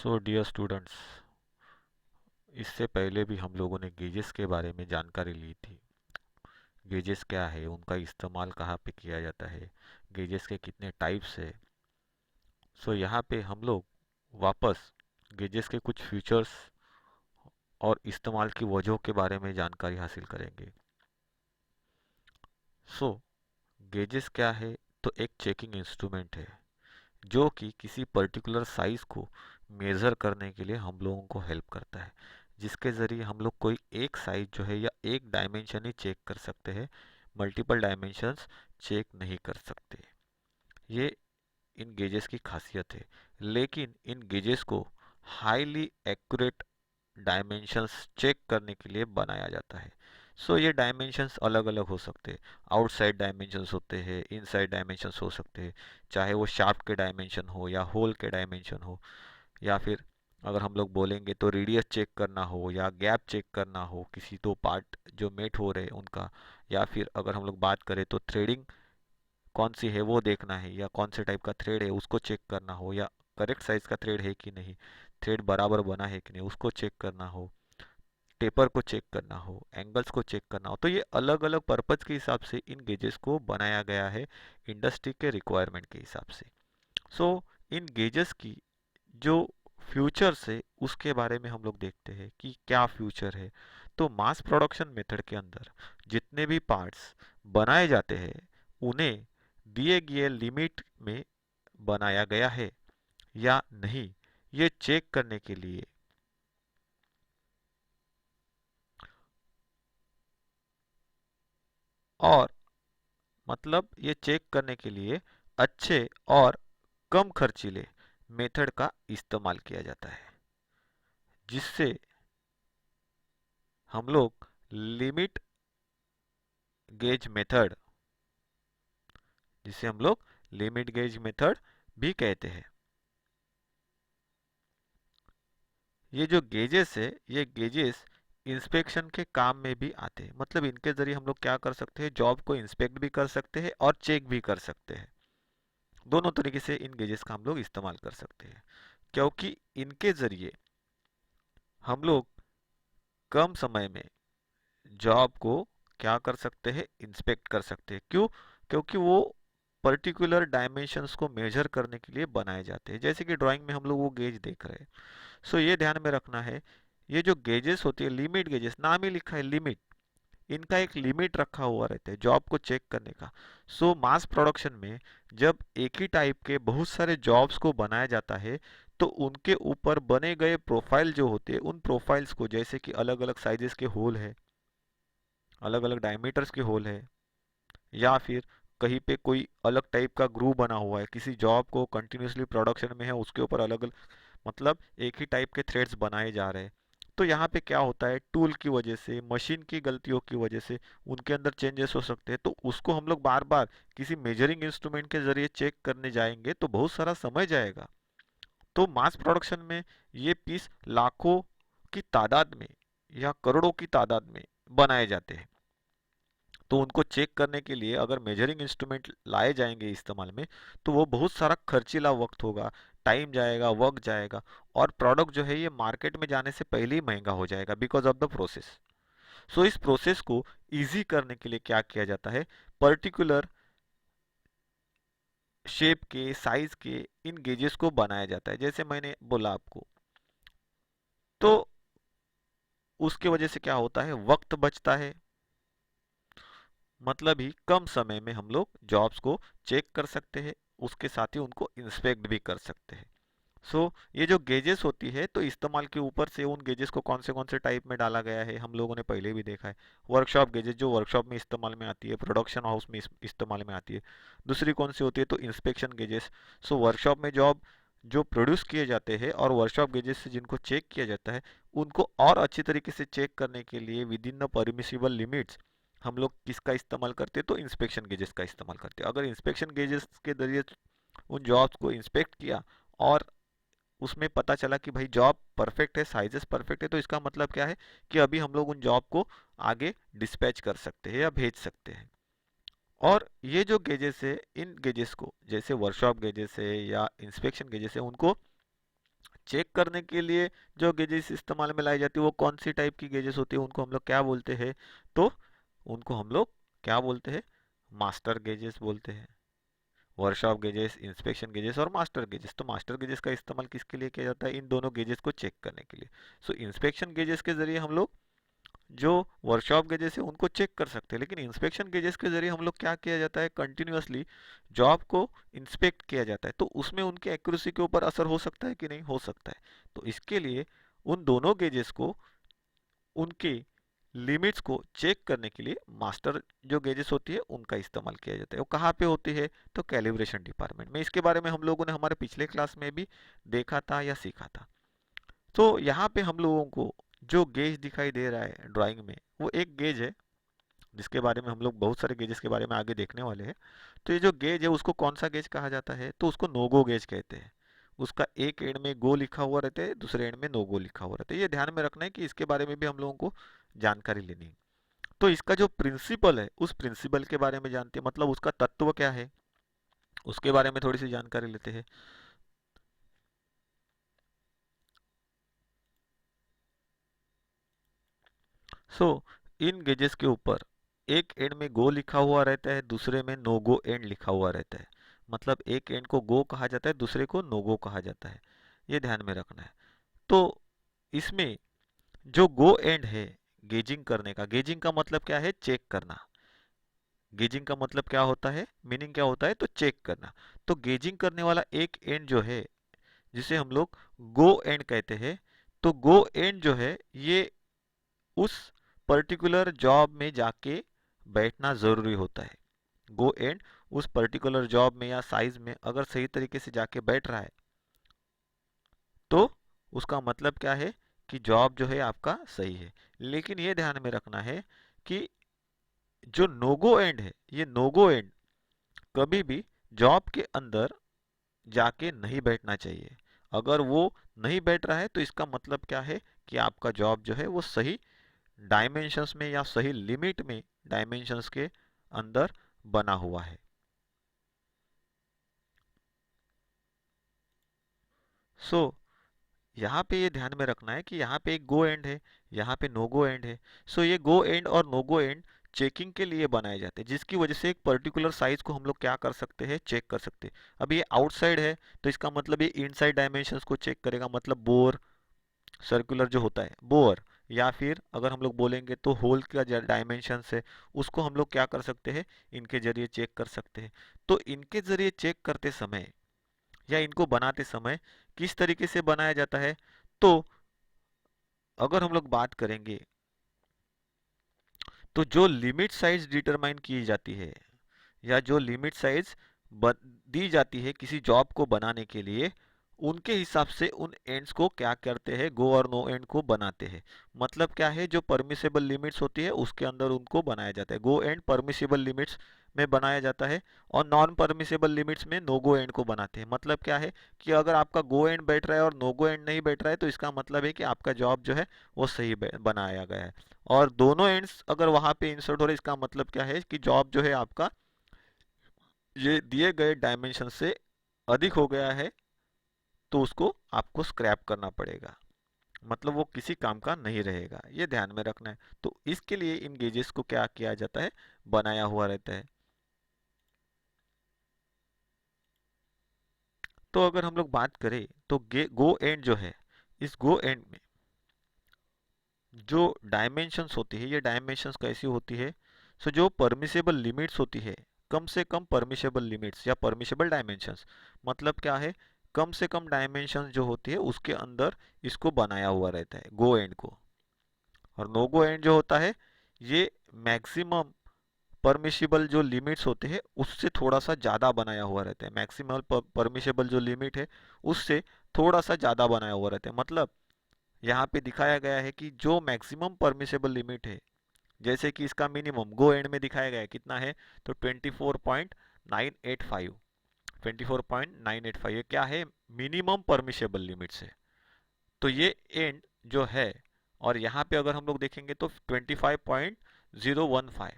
So dear students, इससे पहले भी हम लोगों ने गेजेस के बारे में जानकारी ली थी। गेजेस क्या है, उनका इस्तेमाल कहाँ पे किया जाता है, गेजेस के कितने टाइप्स है। सो यहाँ पे हम लोग वापस गेजेस के कुछ फीचर्स और इस्तेमाल की वजहों के बारे में जानकारी हासिल करेंगे। सो गेजेस क्या है, तो एक चेकिंग इंस्ट्रूमेंट है जो कि किसी पर्टिकुलर साइज को मेज़र करने के लिए हम लोगों को हेल्प करता है, जिसके ज़रिए हम लोग कोई एक साइज जो है या एक डायमेंशन ही चेक कर सकते हैं, मल्टीपल डायमेंशंस चेक नहीं कर सकते। ये इन गेजेस की खासियत है। लेकिन इन गेजेस को हाईली एक्यूरेट डायमेंशंस चेक करने के लिए बनाया जाता है। ये डायमेंशंस अलग अलग हो सकते हैं। आउटसाइड डायमेंशंस होते हैं, इनसाइड डायमेंशंस हो सकते हैं, चाहे वो शाफ्ट के डायमेंशन हो या होल के डायमेंशन हो, या फिर अगर हम लोग बोलेंगे तो रेडियस चेक करना हो या गैप चेक करना हो किसी दो पार्ट जो मेट हो रहे हैं उनका, या फिर अगर हम लोग बात करें तो थ्रेडिंग कौन सी है वो देखना है, या कौन से टाइप का थ्रेड है उसको चेक करना हो, या करेक्ट साइज का थ्रेड है कि नहीं, थ्रेड बराबर बना है कि नहीं उसको चेक करना हो, टेपर को चेक करना हो, एंगल्स को चेक करना हो। तो ये अलग अलग पर्पज के हिसाब से इन गेजेस को बनाया गया है, इंडस्ट्री के रिक्वायरमेंट के हिसाब से। सो इन गेजेस की जो फ्यूचर्स है उसके बारे में हम लोग देखते हैं कि क्या फ्यूचर है। तो मास प्रोडक्शन मेथड के अंदर जितने भी पार्ट्स बनाए जाते हैं उन्हें दिए गए लिमिट में बनाया गया है या नहीं, ये चेक करने के लिए और मतलब ये चेक करने के लिए अच्छे और कम खर्चीले मेथड का इस्तेमाल किया जाता है, जिससे हम लोग लिमिट गेज मेथड जिसे हम लोग लिमिट गेज मेथड भी कहते हैं। ये जो गेजेस है, ये गेजेस इंस्पेक्शन के काम में भी आते हैं। मतलब इनके जरिए हम लोग क्या कर सकते हैं, जॉब को इंस्पेक्ट भी कर सकते हैं और चेक भी कर सकते हैं। दोनों तरीके से इन गेजेस का हम लोग इस्तेमाल कर सकते हैं, क्योंकि इनके जरिए हम लोग कम समय में जॉब को क्या कर सकते हैं, इंस्पेक्ट कर सकते हैं। क्यों? क्योंकि वो पर्टिकुलर डायमेंशंस को मेजर करने के लिए बनाए जाते हैं। जैसे कि ड्राइंग में हम लोग वो गेज देख रहे हैं। ये ध्यान में रखना है, ये जो गेजेस होती है, लिमिट गेजेस, नाम ही लिखा है लिमिट, इनका एक लिमिट रखा हुआ रहता है जॉब को चेक करने का। मास प्रोडक्शन में जब एक ही टाइप के बहुत सारे जॉब्स को बनाया जाता है तो उनके ऊपर बने गए प्रोफाइल जो होते हैं, उन प्रोफाइल्स को, जैसे कि अलग अलग साइजेस के होल है, अलग अलग डायमीटर्स के होल है, या फिर कहीं पे कोई अलग टाइप का ग्रूव बना हुआ है, किसी जॉब को कंटिन्यूसली प्रोडक्शन में है उसके ऊपर अलग अलग, मतलब एक ही टाइप के थ्रेड्स बनाए जा रहे हैं। तो यहाँ पे क्या होता है, टूल की वजह से, मशीन की गलतियों की वजह से उनके अंदर चेंजेस हो सकते हैं। तो उसको हम लोग बार बार किसी मेजरिंग इंस्ट्रूमेंट के जरिए चेक करने जाएंगे तो बहुत सारा समय जाएगा। तो मास प्रोडक्शन में ये पीस लाखों की तादाद में या करोड़ों की तादाद में बनाए जाते हैं। तो उनको चेक करने के लिए अगर मेजरिंग इंस्ट्रूमेंट लाए जाएंगे इस्तेमाल में, तो वो बहुत सारा खर्चीला वक्त होगा, टाइम जाएगा, वक्त जाएगा, और प्रोडक्ट जो है ये मार्केट में जाने से पहले ही महंगा हो जाएगा बिकॉज ऑफ द प्रोसेस। इस प्रोसेस को इजी करने के लिए क्या किया जाता है, पर्टिकुलर शेप के, साइज के इन गेजेस को बनाया जाता है, जैसे मैंने बोला आपको। तो उसके वजह से क्या होता है, वक्त बचता है, मतलब ही कम समय में हम लोग जॉब्स को चेक कर सकते हैं, उसके साथ ही उनको इंस्पेक्ट भी कर सकते हैं। ये जो गेजेस होती है, तो इस्तेमाल के ऊपर से उन गेजेस को कौन से टाइप में डाला गया है हम लोगों ने पहले भी देखा है। वर्कशॉप गेजेस जो वर्कशॉप में इस्तेमाल में आती है, प्रोडक्शन हाउस में इस्तेमाल में आती है। दूसरी कौन सी होती है, तो इंस्पेक्शन गेजेस। वर्कशॉप में जॉब जो प्रोड्यूस किए जाते हैं और वर्कशॉप गेजेस से जिनको चेक किया जाता है, उनको और अच्छी तरीके से चेक करने के लिए with in the permissible limits हम लोग किसका इस्तेमाल करते हैं, तो इंस्पेक्शन गेजेस का इस्तेमाल करते हैं। अगर इंस्पेक्शन गेजेस के जरिए उन जॉब्स को इंस्पेक्ट किया और उसमें पता चला कि भाई जॉब परफेक्ट है, साइजेस परफेक्ट है, तो इसका मतलब क्या है कि अभी हम लोग उन जॉब को आगे डिस्पैच कर सकते हैं या भेज सकते हैं। और ये जो गेजेस है, इन गेजेस को, जैसे वर्कशॉप गेजेस है या इंस्पेक्शन गेजेस है, उनको चेक करने के लिए जो गेजेस इस्तेमाल में लाई जाती है वो कौन सी टाइप की गेजेस होती है, उनको हम लोग क्या बोलते हैं? तो उनको हम लोग क्या बोलते हैं? मास्टर गेजेस बोलते हैं। वर्कशॉप गेजेस, इंस्पेक्शन गेजेस और मास्टर गेजेस। तो मास्टर गेजेस का इस्तेमाल किसके लिए किया जाता है? इन दोनों गेजेस को चेक करने के लिए। सो इंस्पेक्शन गेजेस के जरिए हम लोग जो वर्कशॉप गेजेस है उनको चेक कर सकते हैं, लेकिन इंस्पेक्शन गेजेस के जरिए हम लोग क्या किया जाता है? कंटिन्यूअसली जॉब को इंस्पेक्ट किया जाता है, तो उसमें उनकी एक्यूरेसी के ऊपर असर हो सकता है कि नहीं हो सकता है। तो इसके लिए उन दोनों गेजेस को, उनके लिमिट्स को चेक करने के लिए मास्टर जो गेजेस होती है उनका इस्तेमाल किया जाता है। वो कहाँ पे होती है? तो कैलिब्रेशन डिपार्टमेंट में। इसके बारे में हम लोगों ने हमारे पिछले क्लास में भी देखा था या सीखा था। तो यहाँ पे हम लोगों को जो गेज दिखाई दे रहा है ड्राइंग में, वो एक गेज है जिसके बारे में हम लोग बहुत सारे गेजेस के बारे में आगे देखने वाले हैं। तो ये जो गेज है उसको कौन सा गेज कहा जाता है? तो उसको नो गो गेज कहते हैं। उसका एक एंड में गो लिखा हुआ रहता है, दूसरे एंड में नो गो लिखा हुआ रहता है। ये ध्यान में रखना है कि इसके बारे में भी हम लोगों को जानकारी लेनी है। तो इसका जो प्रिंसिपल है उस प्रिंसिपल के बारे में जानते हैं, मतलब उसका तत्व क्या है उसके बारे में थोड़ी सी जानकारी लेते हैं। सो इन गेजेस के ऊपर एक एंड में गो लिखा हुआ रहता है, दूसरे में नो गो एंड लिखा हुआ रहता है। मतलब एक एंड को गो कहा जाता है, दूसरे को नो गो कहा जाता है। ये ध्यान में रखना है। तो इसमें जो गो एंड है गेजिंग करने का, गेजिंग का मतलब क्या है? चेक करना। गेजिंग का मतलब क्या होता है, मीनिंग क्या होता है? तो चेक करना। तो गेजिंग करने वाला एक एंड जो है जिसे हम लोग गो एंड कहते हैं, तो गो एंड जो है ये उस पर्टिकुलर जॉब में जाके बैठना ज़रूरी होता है। गो एंड उस पर्टिकुलर जॉब में या साइज में अगर सही तरीके से जाके बैठ रहा है तो उसका मतलब क्या है? कि जॉब जो है आपका सही है। लेकिन ये ध्यान में रखना है कि जो नोगो एंड है, ये नोगो एंड कभी भी जॉब के अंदर जाके नहीं बैठना चाहिए। अगर वो नहीं बैठ रहा है तो इसका मतलब क्या है? कि आपका जॉब जो है वो सही डायमेंशंस में या सही लिमिट में डायमेंशंस के अंदर बना हुआ है। सो यहाँ पे ये ध्यान में रखना है कि यहाँ पे एक गो एंड है, यहाँ पे नो गो एंड है। सो ये गो एंड और नो गो एंड चेकिंग के लिए बनाए जाते हैं, जिसकी वजह से एक पर्टिकुलर साइज को हम लोग क्या कर सकते हैं? चेक कर सकते हैं। अब ये आउटसाइड है तो इसका मतलब ये इनसाइड डायमेंशंस को चेक करेगा, मतलब बोर सर्कुलर जो होता है बोर, या फिर अगर हम लोग बोलेंगे तो होल का जो डायमेंशंस है उसको हम लोग क्या कर सकते हैं? इनके जरिए चेक कर सकते हैं। तो इनके जरिए चेक करते समय या इनको बनाते समय किस तरीके से बनाया जाता है? तो अगर हम लोग बात करेंगे तो जो लिमिट साइज डिटरमाइन की जाती है या जो लिमिट साइज दी जाती है किसी जॉब को बनाने के लिए, उनके हिसाब से उन एंड्स को क्या करते हैं? गो और नो एंड को बनाते हैं। मतलब क्या है? जो परमिसेबल लिमिट्स होती है उसके अंदर उनको बनाया जाता है। गो एंड परमिसेबल लिमिट्स में बनाया जाता है और नॉन परमिसेबल लिमिट्स में नो गो एंड को बनाते हैं। मतलब क्या है? कि अगर आपका गो एंड बैठ रहा है और नो गो एंड नहीं बैठ रहा है तो इसका मतलब है कि आपका जॉब जो है वो सही बनाया गया है। और दोनों एंड्स अगर वहां पे इंसर्ट हो रहे, इसका मतलब क्या है? कि जॉब जो है आपका ये दिए गए डायमेंशन से अधिक हो गया है, तो उसको आपको स्क्रैप करना पड़ेगा। मतलब वो किसी काम का नहीं रहेगा। ये ध्यान में रखना है। तो इसके लिए इन गेजेस को क्या किया जाता है? बनाया हुआ रहता है। तो अगर हम लोग बात करें तो गो एंड जो है, इस गो एंड में जो डायमेंशंस होती है, ये डायमेंशंस कैसी होती है? सो जो परमिसेबल लिमिट्स होती है, कम से कम परमिसेबल लिमिट्स या परमिसेबल डायमेंशंस, मतलब क्या है? कम से कम डायमेंशंस जो होती है उसके अंदर इसको बनाया हुआ रहता है गो एंड को। और नो गो एंड जो होता है ये मैक्सिमम परमिशिबल जो लिमिट्स होते हैं उससे थोड़ा सा ज़्यादा बनाया हुआ रहता है। मैक्सिमम परमिशेबल जो लिमिट है उससे थोड़ा सा ज़्यादा बनाया हुआ रहता है। मतलब यहाँ पे दिखाया गया है कि जो मैक्सिमम परमिसेबल लिमिट है, जैसे कि इसका मिनिमम गो एंड में दिखाया गया है कितना है? तो 24.985। 24.985 ये क्या है? मिनिमम परमिसेबल लिमिट्स है। तो ये एंड जो है, और यहाँ पे अगर हम लोग देखेंगे तो 25.015।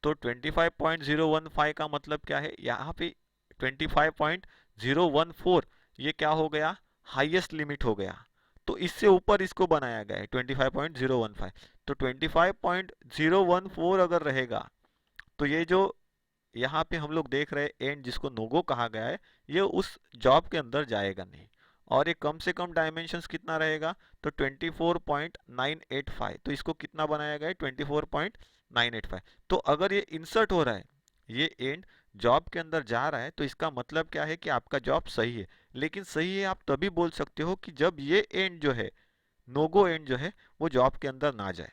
तो 25.015 का मतलब क्या है? यहाँ पे 25.014 ये क्या हो गया? हाईएस्ट लिमिट हो गया, तो इससे ऊपर इसको बनाया गया है 25.015। तो 25.014 अगर रहेगा तो ये जो यहाँ पे हम लोग देख रहे हैं एंड जिसको नोगो कहा गया है, ये उस जॉब के अंदर जाएगा नहीं। और ये कम से कम डायमेंशंस कितना रहेगा, तो 24.985। तो इसको कितना बनाया गया है, 24.985। तो अगर ये इंसर्ट हो रहा है, ये एंड जॉब के अंदर जा रहा है, तो इसका मतलब क्या है कि आपका जॉब सही है। लेकिन सही है आप तभी बोल सकते हो कि जब ये एंड जो है, नोगो एंड जो है, वो जॉब के अंदर ना जाए।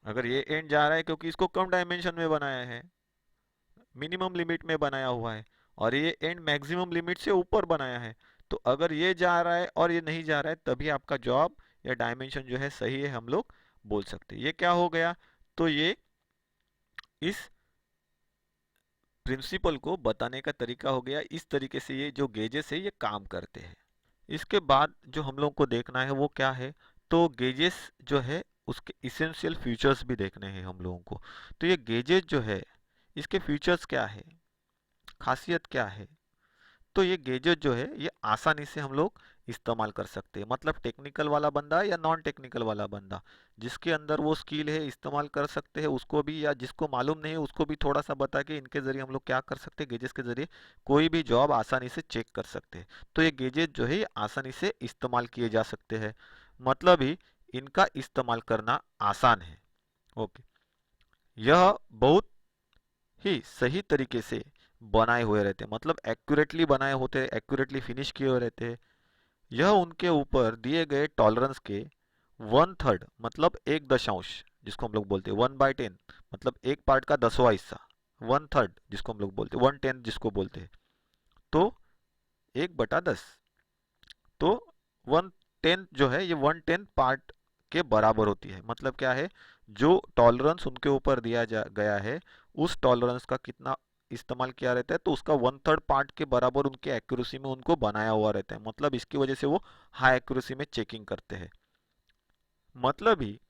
अगर ये एंड जा रहा है क्योंकि इसको कम डायमेंशन में बनाया है, मिनिमम लिमिट में बनाया हुआ है, और ये एंड मैक्सिमम लिमिट से ऊपर बनाया है, तो अगर ये जा रहा है और ये नहीं जा रहा है, तभी आपका जॉब या डायमेंशन जो है सही है, हम लोग बोल सकते हैं। ये क्या हो गया, तो ये इस प्रिंसिपल को बताने का तरीका हो गया। इस तरीके से ये जो गेजेस है ये काम करते हैं। इसके बाद जो हम लोग को देखना है वो क्या है, तो गेजेस जो है उसके इसेंशियल फीचर्स भी देखने हैं हम लोगों को। तो ये गेजेस जो है इसके फीचर्स क्या है, खासियत क्या है, तो ये गैजेट जो है ये आसानी से हम लोग इस्तेमाल कर सकते हैं। मतलब टेक्निकल वाला बंदा या नॉन टेक्निकल वाला बंदा, जिसके अंदर वो स्किल है इस्तेमाल कर सकते हैं उसको भी, या जिसको मालूम नहीं है उसको भी थोड़ा सा बता के इनके जरिए हम लोग क्या कर सकते हैं, गैजेट्स के जरिए कोई भी जॉब आसानी से चेक कर सकते हैं। तो ये गैजेट जो है ये आसानी से इस्तेमाल किए जा सकते हैं, मतलब ही इनका इस्तेमाल करना आसान है। ओके, यह बहुत ही सही तरीके से बनाए हुए रहते हैं, मतलब एक्यूरेटली बनाए होते हैं, एक्यूरेटली फिनिश किए हुए रहते हैं। यह उनके ऊपर दिए गए टॉलरेंस के 1/3 मतलब 1 दशांश, जिसको हम लोग बोलते हैं 1/10, मतलब एक पार्ट का 10वां हिस्सा, 1/3 जिसको हम लोग बोलते हैं, 1/10 जिसको बोलते हैं, तो 1/10, तो 1/10 जो है ये 1/10 पार्ट के बराबर होती है। मतलब क्या है, जो टॉलरेंस उनके ऊपर दिया गया है, उस टॉलरेंस का कितना इस्तेमाल किया रहता है, तो उसका 1/3 पार्ट के बराबर उनके एक्यूरेसी में उनको बनाया हुआ रहता है। मतलब इसकी वजह से वो हाई एक्यूरेसी में चेकिंग करते हैं। मतलब ही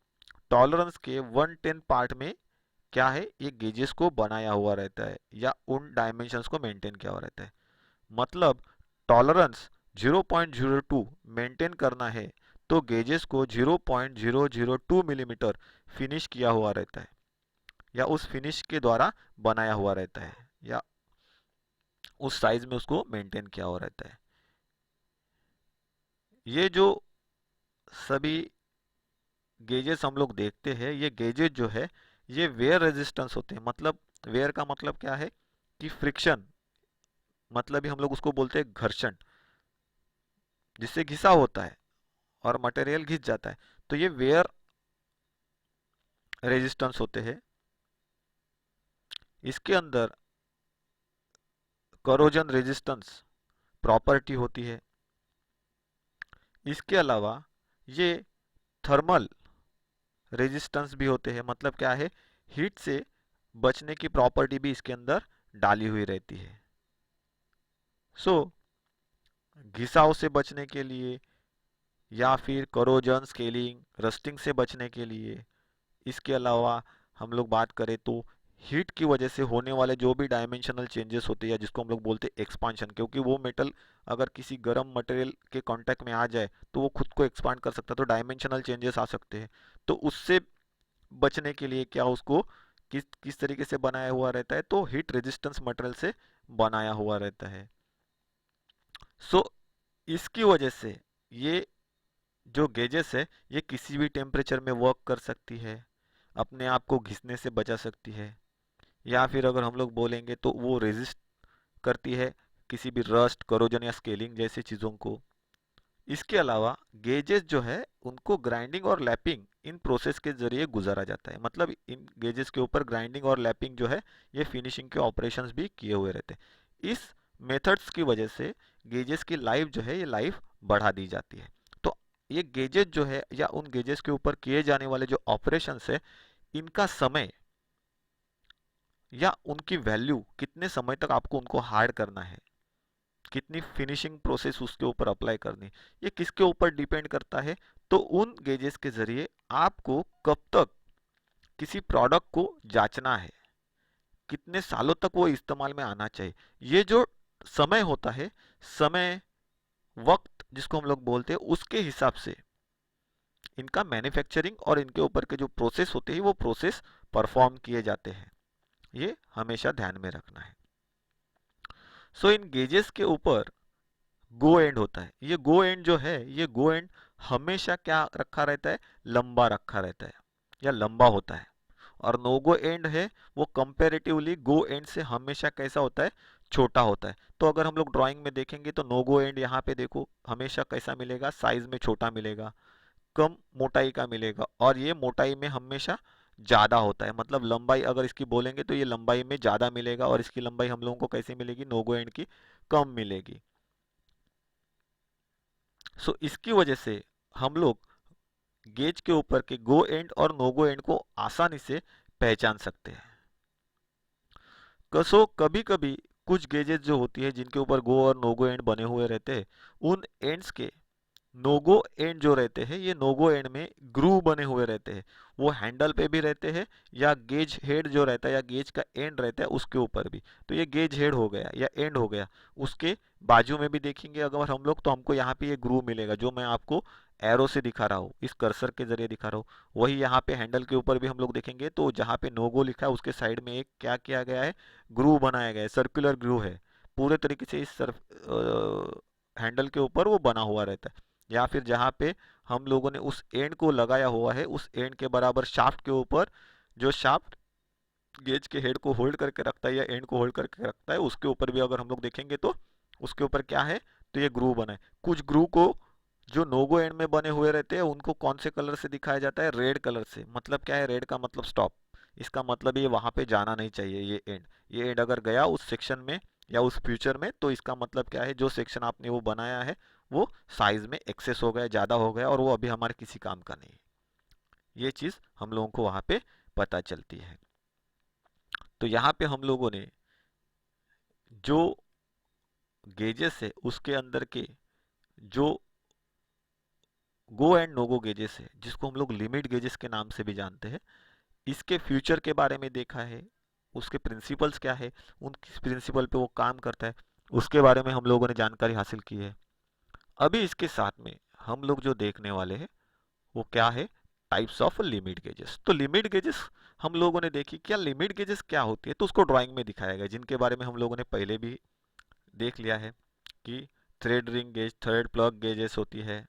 टॉलरेंस के 1/10 पार्ट में क्या है, ये गेजेस को बनाया हुआ रहता है या उन डायमेंशंस को मेंटेन किया हुआ रहता है। मतलब टॉलरेंस 0.02 मेंटेन करना है, तो गेजेस को 0.002 मिलीमीटर फिनिश किया हुआ रहता है, या उस फिनिश के द्वारा बनाया हुआ रहता है, या उस साइज में उसको मेंटेन किया हुआ रहता है। ये जो सभी गेजेस हम लोग देखते हैं, ये गेजेस जो है ये वेयर रेजिस्टेंस होते हैं। मतलब वेयर का मतलब क्या है कि फ्रिक्शन, मतलब ही हम लोग उसको बोलते हैं घर्षण, जिससे घिसा होता है और मटेरियल घिस जाता है, तो ये वेयर रेजिस्टेंस होते हैं। इसके अंदर करोजन रेजिस्टेंस प्रॉपर्टी होती है। इसके अलावा ये थर्मल रेजिस्टेंस भी होते हैं। मतलब क्या है, हीट से बचने की प्रॉपर्टी भी इसके अंदर डाली हुई रहती है। सो घिसाव से बचने के लिए, या फिर करोजन, स्केलिंग, रस्टिंग से बचने के लिए, इसके अलावा हम लोग बात करें तो हीट की वजह से होने वाले जो भी डायमेंशनल चेंजेस होते हैं, या जिसको हम लोग बोलते हैं एक्सपांशन, क्योंकि वो मेटल अगर किसी गर्म मटेरियल के कांटेक्ट में आ जाए तो वो खुद को एक्सपांड कर सकता है, तो डायमेंशनल चेंजेस आ सकते हैं। तो उससे बचने के लिए क्या उसको किस किस तरीके से बनाया हुआ रहता है, तो हीट रेजिस्टेंस मटेरियल से बनाया हुआ रहता है। सो इसकी वजह से ये जो गेजेस है ये किसी भी टेम्परेचर में वर्क कर सकती है, अपने आप को घिसने से बचा सकती है, या फिर अगर हम लोग बोलेंगे तो वो रेजिस्ट करती है किसी भी रस्ट, करोजन या स्केलिंग जैसी चीज़ों को। इसके अलावा गेजेस जो है उनको ग्राइंडिंग और लैपिंग इन प्रोसेस के जरिए गुजारा जाता है। मतलब इन गेजेस के ऊपर ग्राइंडिंग और लैपिंग जो है ये फिनिशिंग के ऑपरेशंस भी किए हुए रहते हैं। इस मेथड्स की वजह से गेजेस की लाइफ जो है ये लाइफ बढ़ा दी जाती है। तो ये गेजेस जो है या उन गेजेस के ऊपर किए जाने वाले जो ऑपरेशंस है, इनका समय या उनकी वैल्यू, कितने समय तक आपको उनको हार्ड करना है, कितनी फिनिशिंग प्रोसेस उसके ऊपर अप्लाई करनी, ये किसके ऊपर डिपेंड करता है, तो उन गेजेस के जरिए आपको कब तक किसी प्रोडक्ट को जांचना है, कितने सालों तक वो इस्तेमाल में आना चाहिए, ये जो समय होता है, समय, वक्त जिसको हम लोग बोलते हैं, उसके हिसाब से इनका मैन्युफैक्चरिंग और इनके ऊपर के जो प्रोसेस होते हैं वो प्रोसेस परफॉर्म किए जाते हैं। ये हमेशा ध्यान में रखना है। सो इन गेजेस के ऊपर गो एंड होता है। ये गो एंड जो है, ये गो एंड हमेशा क्या रखा रहता है, लंबा रखा रहता है या लंबा होता है। और नो गो एंड है वो कंपैरेटिवली गो एंड से हमेशा कैसा होता है, छोटा होता है। तो अगर हम लोग ड्राइंग में देखेंगे तो नो गो एंड यहाँ पे देखो हमेशा कैसा मिलेगा, साइज में छोटा मिलेगा, कम मोटाई का मिलेगा, और ये मोटाई में हमेशा ज्यादा होता है। मतलब लंबाई अगर इसकी बोलेंगे तो ये लंबाई में ज्यादा मिलेगा, और इसकी लंबाई हम लोगों को कैसी मिलेगी, नो गो एंड की कम मिलेगी। सो इसकी वजह से हम लोग गेज के ऊपर के गो एंड और नो गो एंड को आसानी से पहचान सकते हैं। कसो कभी कभी कुछ गेजेस जो होती है जिनके ऊपर गो और नो गो एंड बने हुए रहते हैं, उन एंड्स के नोगो एंड जो रहते हैं, ये नोगो एंड में ग्रूव बने हुए रहते हैं। वो हैंडल पे भी रहते हैं, या गेज हेड जो रहता है या गेज का एंड रहता है उसके ऊपर भी। तो ये गेज हेड हो गया या एंड हो गया। उसके बाजू में भी देखेंगे अगर हम लोग तो हमको यहाँ पे ये ग्रूव मिलेगा जो मैं आपको एरो से दिखा रहा हूँ, इस कर्सर के जरिए दिखा रहा हूँ। वही यहाँ पे हैंडल के ऊपर भी हम लोग देखेंगे तो जहाँ पे नोगो लिखा है उसके साइड में एक क्या किया गया है, ग्रूव बनाया गया है, सर्कुलर ग्रूव है। पूरे तरीके से इस हैंडल के ऊपर वो बना हुआ रहता है। या फिर जहाँ पे हम लोगों ने उस एंड को लगाया हुआ है, उस एंड के बराबर शाफ्ट के ऊपर, जो शाफ्ट गेज के हेड को होल्ड करके रखता है या एंड को होल्ड करके रखता है, उसके ऊपर भी अगर हम लोग देखेंगे तो उसके ऊपर क्या है, तो ये ग्रूव बना है। कुछ ग्रूव को जो नोगो एंड में बने हुए रहते हैं उनको कौन से कलर से दिखाया जाता है, रेड कलर से। मतलब क्या है, रेड का मतलब स्टॉप। इसका मतलब ये वहां पे जाना नहीं चाहिए, ये एंड अगर गया उस सेक्शन में या उस फ्यूचर में तो इसका मतलब क्या है, जो सेक्शन आपने वो बनाया है वो साइज में एक्सेस हो गया, ज्यादा हो गया, और वो अभी हमारे किसी काम का नहीं है। ये चीज हम लोगों को वहां पे पता चलती है। तो यहाँ पे हम लोगों ने जो गेजेस है उसके अंदर के जो go and no go gauges है, जिसको हम लोग लिमिट गेजेस के नाम से भी जानते हैं, इसके फ्यूचर के बारे में देखा है। उसके प्रिंसिपल्स क्या है, उन किस प्रिंसिपल पे वो काम करता है, उसके बारे में हम लोगों ने जानकारी हासिल की है। अभी इसके साथ में हम लोग जो देखने वाले हैं वो क्या है, टाइप्स ऑफ लिमिट गेजेस। तो लिमिट गेजेस हम लोगों ने देखी, क्या लिमिट गेजेस क्या होती है, तो उसको ड्राइंग में दिखाया गया, जिनके बारे में हम लोगों ने पहले भी देख लिया है कि thread ring gauge, thread plug gauges होती है,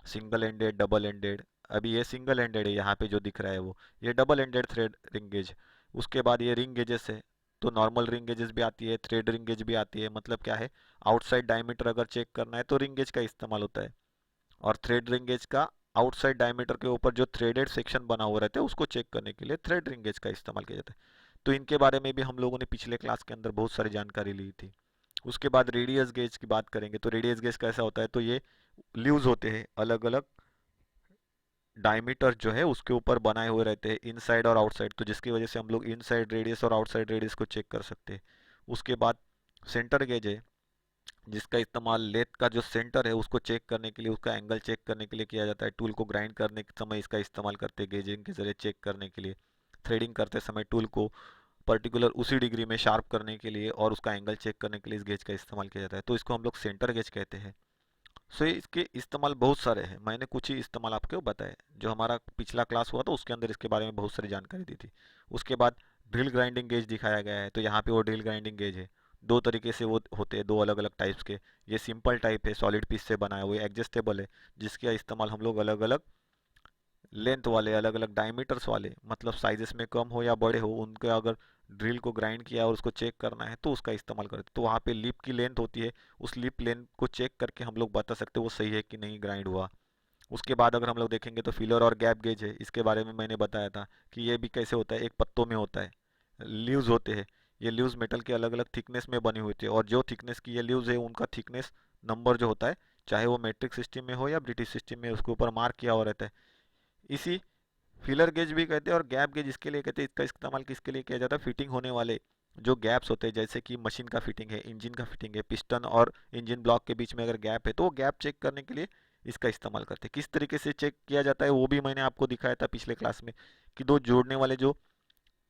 सिंगल एंडेड, डबल एंडेड। अभी ये सिंगल एंडेड है, यहाँ पे जो दिख रहा है वो, ये double ended thread ring gauge. उसके बाद ये रिंग गेजेस है, तो नॉर्मल रिंग गेजेस भी आती है, थ्रेड रिंग गेज भी आती है। मतलब क्या है, आउटसाइड डायमीटर अगर चेक करना है तो रिंग गेज का इस्तेमाल होता है, और थ्रेड रिंग गेज का आउटसाइड डायमीटर के ऊपर जो थ्रेडेड सेक्शन बना हुआ रहता है उसको चेक करने के लिए थ्रेड रिंग गेज का इस्तेमाल किया जाता है। तो इनके बारे में भी हम लोगों ने पिछले क्लास के अंदर बहुत सारी जानकारी ली थी। उसके बाद रेडियस गेज की बात करेंगे, तो रेडियस गेज कैसा होता है, तो ये ल्यूज होते हैं, अलग अलग डायमीटर जो है उसके ऊपर बनाए हुए रहते हैं, इनसाइड और आउटसाइड, तो जिसकी वजह से हम लोग इनसाइड रेडियस और आउटसाइड रेडियस को चेक कर सकते हैं। उसके बाद सेंटर गेज है, जिसका इस्तेमाल लेथ का जो सेंटर है उसको चेक करने के लिए, उसका एंगल चेक करने के लिए किया जाता है। टूल को ग्राइंड करने के समय इसका इस्तेमाल करते हैं गेजिंग के जरिए चेक करने के लिए। थ्रेडिंग करते समय टूल को पर्टिकुलर उसी डिग्री में शार्प करने के लिए और उसका एंगल चेक करने के लिए इस गेज का इस्तेमाल किया जाता है, तो इसको हम लोग सेंटर गेज कहते हैं। सो इसके इस्तेमाल बहुत सारे हैं, मैंने कुछ ही इस्तेमाल आपको बताए। जो हमारा पिछला क्लास हुआ था उसके अंदर इसके बारे में बहुत सारी जानकारी दी थी। उसके बाद ड्रिल ग्राइंडिंग गेज दिखाया गया है, तो यहाँ पे वो ड्रिल ग्राइंडिंग गेज है। दो तरीके से वो होते हैं, दो अलग अलग टाइप्स के। ये सिंपल टाइप है, सॉलिड पीस से बनाया हुआ, एडजस्टेबल है, जिसका इस्तेमाल हम लोग अलग अलग लेंथ वाले, अलग अलग डायमीटर्स वाले, मतलब साइजेस में कम हो या बड़े हो, उनके अगर ड्रिल को ग्राइंड किया और उसको चेक करना है तो उसका इस्तेमाल करते हैं। तो वहाँ पे लिप की लेंथ होती है, उस लिप लेंथ को चेक करके हम लोग बता सकते हैं वो सही है कि नहीं ग्राइंड हुआ। उसके बाद अगर हम लोग देखेंगे तो फिलर और गैप गेज है, इसके बारे में मैंने बताया था कि ये भी कैसे होता है, एक पत्तों में होता है, लीव्स होते हैं। ये लीव्स मेटल के अलग अलग थिकनेस में बनी हुई होती है, और जो थिकनेस की ये लीव्स है उनका थिकनेस नंबर जो होता है, चाहे वो मेट्रिक सिस्टम में हो या ब्रिटिश सिस्टम में, उसके ऊपर मार्क किया हुआ रहता है। इसी फिलर गेज भी कहते हैं, और गैप गेज इसके लिए कहते हैं, इसका इस्तेमाल किसके लिए किया जाता है, फिटिंग होने वाले जो गैप्स होते हैं, जैसे कि मशीन का फिटिंग है, इंजन का फिटिंग है, पिस्टन और इंजन ब्लॉक के बीच में अगर गैप है तो वो गैप चेक करने के लिए इसका इस्तेमाल करते हैं। किस तरीके से चेक किया जाता है वो भी मैंने आपको दिखाया था पिछले क्लास में, कि दो जोड़ने वाले जो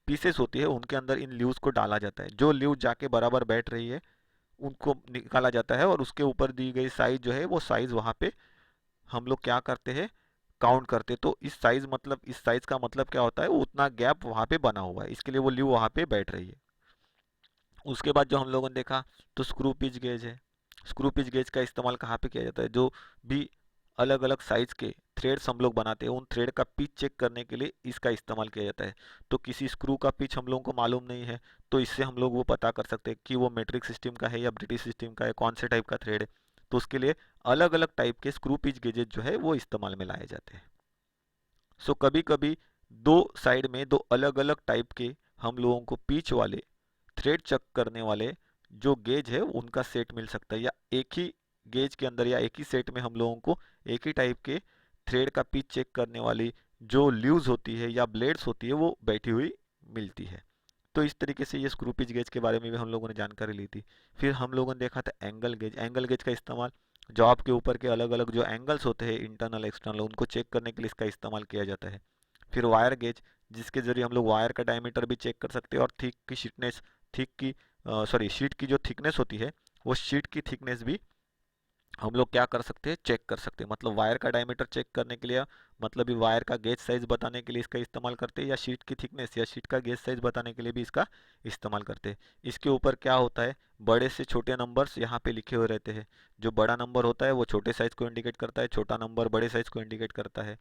पीसेस होती है उनके अंदर इन ल्यूज को डाला जाता है, जो ल्यूज जाके बराबर बैठ रही है उनको निकाला जाता है और उसके ऊपर दी गई साइज जो है वो साइज वहाँ पे हम लोग क्या करते हैं, काउंट करते। तो इस साइज का मतलब क्या होता है, उतना गैप वहाँ पे बना हुआ है, इसके लिए वो लीव वहाँ पे बैठ रही है। उसके बाद जो हम लोगों ने देखा तो स्क्रू पिच गेज है। स्क्रू पिच गेज का इस्तेमाल कहाँ पे किया जाता है, जो भी अलग अलग साइज के थ्रेड्स हम लोग बनाते हैं उन थ्रेड का पिच चेक करने के लिए इसका इस्तेमाल किया जाता है। तो किसी स्क्रू का पिच हम लोगों को मालूम नहीं है तो इससे हम लोग वो पता कर सकते हैं कि वो मेट्रिक सिस्टम का है या ब्रिटिश सिस्टम का है, कौन से टाइप का थ्रेड है। तो उसके लिए अलग अलग टाइप के स्क्रू पिच गेजेस जो है वो इस्तेमाल में लाए जाते हैं। सो कभी कभी दो साइड में दो अलग अलग टाइप के हम लोगों को पिच वाले थ्रेड चेक करने वाले जो गेज है उनका सेट मिल सकता है, या एक ही गेज के अंदर या एक ही सेट में हम लोगों को एक ही टाइप के थ्रेड का पिच चेक करने वाली जो ल्यूज होती है या ब्लेड्स होती है वो बैठी हुई मिलती है। तो इस तरीके से ये स्क्रू पिच गेज के बारे में भी हम लोगों ने जानकारी ली थी। फिर हम लोगों ने देखा था एंगल गेज। एंगल गेज का इस्तेमाल जॉब के ऊपर के अलग अलग जो एंगल्स होते हैं इंटरनल एक्सटर्नल उनको चेक करने के लिए इसका इस्तेमाल किया जाता है। फिर वायर गेज, जिसके जरिए हम लोग वायर का डायमीटर भी चेक कर सकते हैं और थिक की शीट की जो थिकनेस होती है वो शीट की थिकनेस भी हम लोग क्या कर सकते हैं, चेक कर सकते हैं। मतलब वायर का डायमीटर चेक करने के लिए, मतलब ये वायर का गेज साइज बताने के लिए इसका इस्तेमाल करते हैं, या शीट की थिकनेस या शीट का गेज साइज बताने के लिए भी इसका इस्तेमाल करते हैं। इसके ऊपर क्या होता है, बड़े से छोटे नंबर्स यहाँ पे लिखे हुए रहते हैं। जो बड़ा नंबर होता है वो छोटे साइज को इंडिकेट करता है, छोटा नंबर बड़े साइज को इंडिकेट करता है।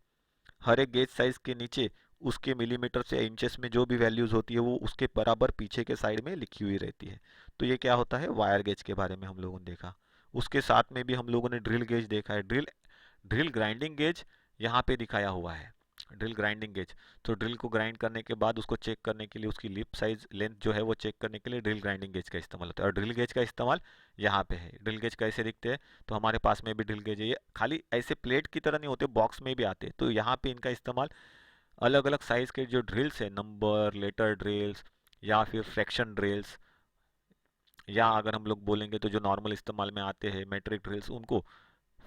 हर एक गेज साइज के नीचे उसके मिलीमीटर से इंचेस में जो भी वैल्यूज होती है वो उसके बराबर पीछे के साइड में लिखी हुई रहती है। तो ये क्या होता है, वायर गेज के बारे में हम लोगों ने देखा। उसके साथ में भी हम लोगों ने ड्रिल गेज देखा है। ड्रिल ग्राइंडिंग गेज यहाँ पे दिखाया हुआ है। ड्रिल ग्राइंडिंग गेज, तो ड्रिल को ग्राइंड करने के बाद उसको चेक करने के लिए उसकी लिप साइज लेंथ जो है वो चेक करने के लिए ड्रिल ग्राइंडिंग गेज का इस्तेमाल होता है। और ड्रिल गेज का इस्तेमाल यहाँ पे है। ड्रिल गेज कैसे दिखते हैं, तो हमारे पास में भी ड्रिल गेज है। ये खाली ऐसे प्लेट की तरह नहीं होते, बॉक्स में भी आते हैं। तो यहाँ पे इनका इस्तेमाल अलग अलग साइज के जो ड्रिल्स है, नंबर लेटर ड्रिल्स या फिर फ्रैक्शन ड्रिल्स, या अगर हम लोग बोलेंगे तो जो नॉर्मल इस्तेमाल में आते हैं मेट्रिक ड्रिल्स, उनको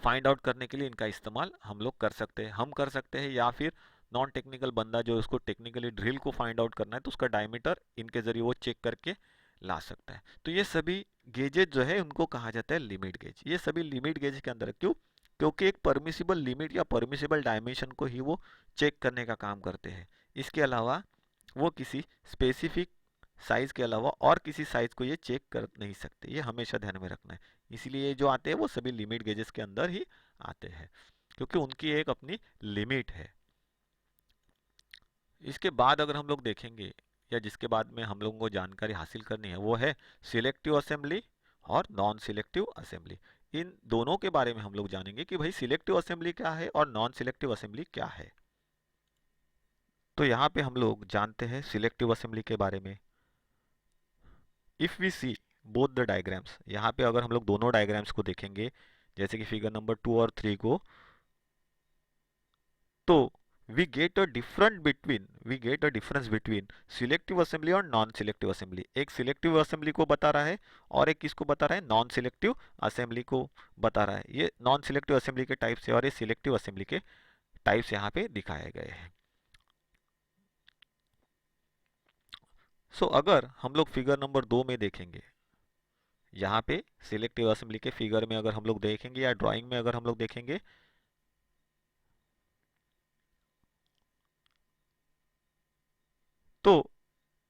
फाइंड आउट करने के लिए इनका इस्तेमाल हम लोग कर सकते हैं। हम कर सकते हैं या फिर नॉन टेक्निकल बंदा जो उसको टेक्निकली ड्रिल को फाइंड आउट करना है तो उसका डायमीटर इनके जरिए वो चेक करके ला सकता है। तो ये सभी गेजेज जो है उनको कहा जाता है लिमिट गेज। ये सभी लिमिट गेज के अंदर क्यों, क्योंकि एक परमिसिबल लिमिट या परमिसिबल डायमेंशन को ही वो चेक करने का काम करते हैं। इसके अलावा वो किसी स्पेसिफिक साइज के अलावा और किसी साइज को ये चेक कर नहीं सकते, ये हमेशा ध्यान में रखना है। इसलिए ये जो आते हैं वो सभी लिमिट गेजेस के अंदर ही आते हैं, क्योंकि उनकी एक अपनी लिमिट है। इसके बाद अगर हम लोग देखेंगे या जिसके बाद में हम लोगों को जानकारी हासिल करनी है वो है सिलेक्टिव असेंबली और नॉन सिलेक्टिव असेंबली। इन दोनों के बारे में हम लोग जानेंगे कि भाई सिलेक्टिव असेंबली क्या है और नॉन सिलेक्टिव असेंबली क्या है। तो यहाँ पे हम लोग जानते हैं सिलेक्टिव असेंबली के बारे में। If we see both the diagrams, यहाँ पे अगर हम लोग दोनों डायग्राम्स को देखेंगे जैसे कि फिगर नंबर 2 और 3 को, तो we get a difference between selective assembly और नॉन सिलेक्टिव असेंबली। एक सिलेक्टिव असेंबली को बता रहा है और एक किसको बता रहा है, नॉन सिलेक्टिव असेंबली को बता रहा है। ये नॉन सिलेक्टिव असेंबली के टाइप्स है और ये सिलेक्टिव असेंबली के टाइप्स यहाँ पे दिखाए गए हैं। अगर हम लोग फिगर नंबर 2 में देखेंगे, यहाँ पे सिलेक्टिव असेंबली के फिगर में अगर हम लोग देखेंगे या ड्राइंग में अगर हम लोग देखेंगे, तो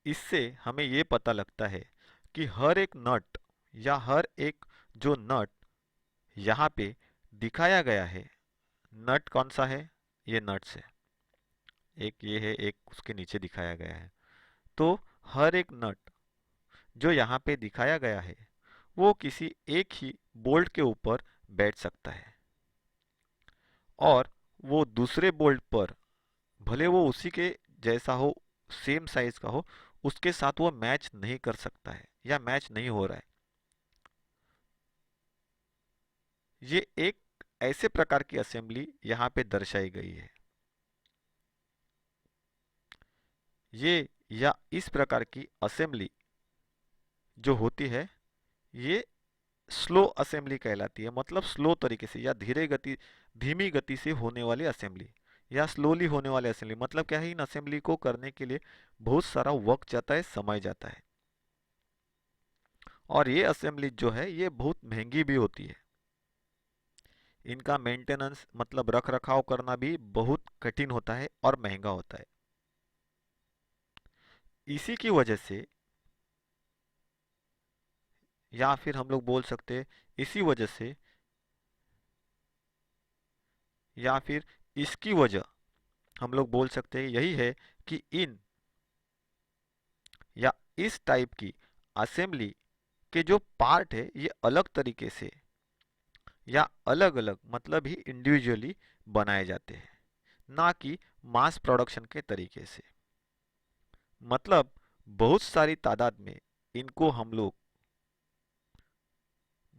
इससे हमें ये पता लगता है कि हर एक नट या हर एक जो नट यहाँ पे दिखाया गया है, नट कौन सा है, ये नट्स है, एक ये है एक उसके नीचे दिखाया गया है। तो हर एक नट जो यहाँ पे दिखाया गया है वो किसी एक ही बोल्ट के ऊपर बैठ सकता है, और वो दूसरे बोल्ट पर भले वो उसी के जैसा हो, सेम साइज का हो, उसके साथ वो मैच नहीं कर सकता है या मैच नहीं हो रहा है। ये एक ऐसे प्रकार की असेंबली यहाँ पे दर्शाई गई है। ये या इस प्रकार की असेंबली जो होती है ये स्लो असेंबली कहलाती है। मतलब स्लो तरीके से या धीमी गति से होने वाली असेंबली या स्लोली होने वाली असेंबली। मतलब क्या है, इन असेंबली को करने के लिए बहुत सारा वक्त जाता है, समय जाता है। और ये असेंबली जो है ये बहुत महंगी भी होती है। इनका मेंटेनेंस मतलब रख रखाव करना भी बहुत कठिन होता है और महंगा होता है। इसी की वजह से, या फिर हम लोग बोल सकते हैं इसी वजह से, या फिर इसकी वजह हम लोग बोल सकते हैं यही है कि इन या इस टाइप की असेंबली के जो पार्ट है ये अलग तरीके से या अलग अलग मतलब ही इंडिविजुअली बनाए जाते हैं, ना कि मास प्रोडक्शन के तरीके से। मतलब बहुत सारी तादाद में इनको हम लोग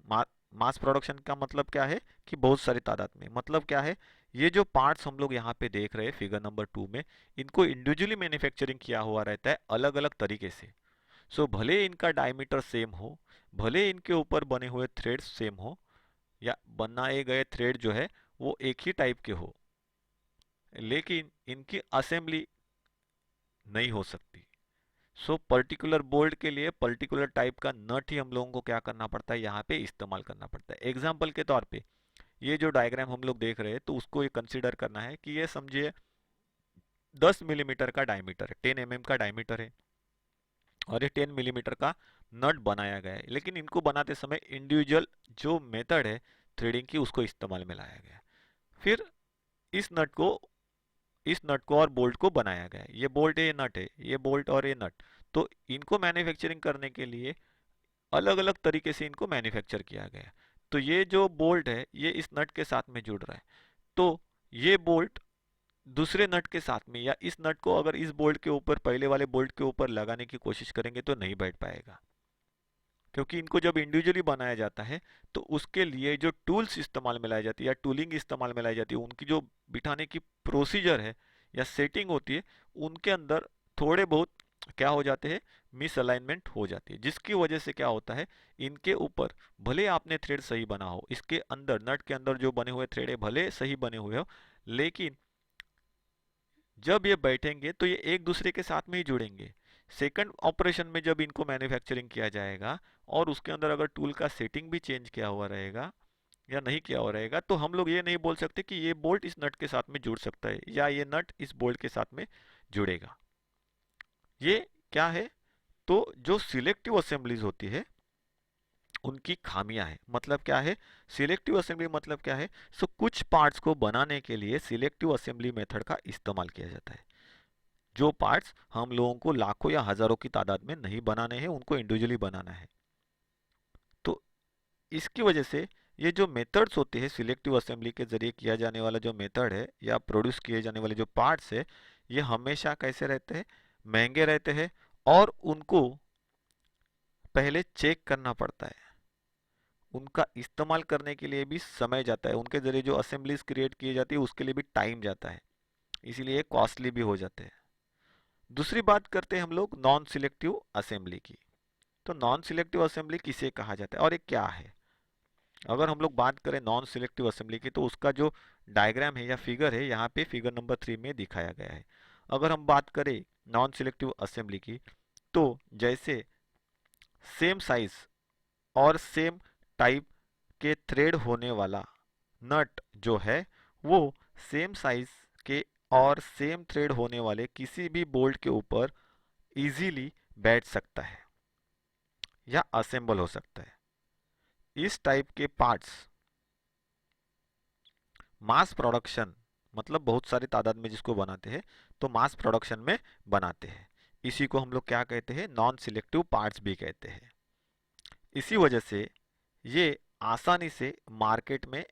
मा, मास प्रोडक्शन का मतलब क्या है कि बहुत सारी तादाद में, मतलब क्या है, ये जो पार्ट्स हम लोग यहाँ पे देख रहे हैं फिगर नंबर 2 में, इनको इंडिविजुअली मैन्युफैक्चरिंग किया हुआ रहता है अलग अलग तरीके से। सो भले इनका डायमीटर सेम हो, भले इनके ऊपर बने हुए थ्रेड्स सेम हो, या बनाए गए थ्रेड जो है वो एक ही टाइप के हो, लेकिन इनकी असेंबली नहीं हो सकती। सो पर्टिकुलर बोल्ट के लिए पर्टिकुलर टाइप का नट ही हम लोगों को क्या करना पड़ता है, यहाँ पे इस्तेमाल करना पड़ता है। एग्जाम्पल के तौर पे ये जो डायग्राम हम लोग देख रहे हैं, तो उसको ये कंसीडर करना है कि ये समझिए 10 मिलीमीटर का डायमीटर है, 10 mm का डायमीटर है, और ये 10 मिलीमीटर का नट बनाया गया है। लेकिन इनको बनाते समय इंडिविजुअल जो मेथड है थ्रेडिंग की उसको इस्तेमाल में लाया गया। फिर इस नट को इस नट को और बोल्ट को बनाया गया है। ये बोल्ट है, ये नट है, ये बोल्ट और ये नट। तो इनको मैन्युफैक्चरिंग करने के लिए अलग अलग तरीके से इनको मैन्युफैक्चर किया गया है। तो ये जो बोल्ट है ये इस नट के साथ में जुड़ रहा है, तो ये बोल्ट दूसरे नट के साथ में, या इस नट को अगर इस बोल्ट के ऊपर पहले वाले बोल्ट के ऊपर लगाने की कोशिश करेंगे तो नहीं बैठ पाएगा, क्योंकि इनको जब इंडिविजुअली बनाया जाता है तो उसके लिए जो टूल्स इस्तेमाल में लाई जाती है या टूलिंग इस्तेमाल में लाई जाती है, उनकी जो बिठाने की प्रोसीजर है या सेटिंग होती है, उनके अंदर थोड़े बहुत क्या हो जाते हैं, मिस अलाइनमेंट हो जाती है, जिसकी वजह से क्या होता है, इनके ऊपर भले आपने थ्रेड सही बना हो, इसके अंदर नट के अंदर जो बने हुए थ्रेड है भले सही बने हुए हो, लेकिन जब ये बैठेंगे तो ये एक दूसरे के साथ में ही जुड़ेंगे। सेकंड ऑपरेशन में जब इनको मैन्युफैक्चरिंग किया जाएगा और उसके अंदर अगर टूल का सेटिंग भी चेंज किया हुआ रहेगा या नहीं किया हुआ रहेगा, तो हम लोग ये नहीं बोल सकते कि ये बोल्ट इस नट के साथ में जुड़ सकता है या ये नट इस बोल्ट के साथ में जुड़ेगा। ये क्या है, तो जो सिलेक्टिव असेंबलीज होती है उनकी खामियां हैं। मतलब क्या है, सिलेक्टिव असेंबली मतलब क्या है, सो कुछ पार्ट्स को बनाने के लिए सिलेक्टिव असेंबली मेथड का इस्तेमाल किया जाता है। जो पार्ट्स हम लोगों को लाखों या हजारों की तादाद में नहीं बनाने हैं, उनको इंडिविजुअली बनाना है। तो इसकी वजह से ये जो मेथड्स होते हैं सिलेक्टिव असेंबली के जरिए किया जाने वाला जो मेथड है या प्रोड्यूस किए जाने वाले जो पार्ट्स है, ये हमेशा कैसे रहते हैं, महंगे रहते हैं, और उनको पहले चेक करना पड़ता है। उनका इस्तेमाल करने के लिए भी समय जाता है, उनके जरिए जो असेंबलीज क्रिएट की जाती है उसके लिए भी टाइम जाता है, इसीलिए कॉस्टली भी हो जाते हैं। दूसरी बात करते हैं हम लोग नॉन सिलेक्टिव असेंबली की। तो नॉन सिलेक्टिव असेंबली किसे कहा जाता है और ये क्या है। अगर हम लोग बात करें नॉन सिलेक्टिव असेंबली की, तो उसका जो डायग्राम है या फिगर है यहाँ पे फिगर नंबर 3 में दिखाया गया है। अगर हम बात करें नॉन सिलेक्टिव असेंबली की, तो जैसे सेम साइज और सेम टाइप के थ्रेड होने वाला नट जो है वो सेम साइज के और सेम थ्रेड होने वाले किसी भी बोल्ट के ऊपर इजीली बैठ सकता है या असेंबल हो सकता है। इस टाइप के पार्ट्स मास प्रोडक्शन मतलब बहुत सारी तादाद में जिसको बनाते हैं, तो मास प्रोडक्शन में बनाते हैं। इसी को हम लोग क्या कहते हैं, नॉन सिलेक्टिव पार्ट्स भी कहते हैं। इसी वजह से ये आसानी से मार्केट में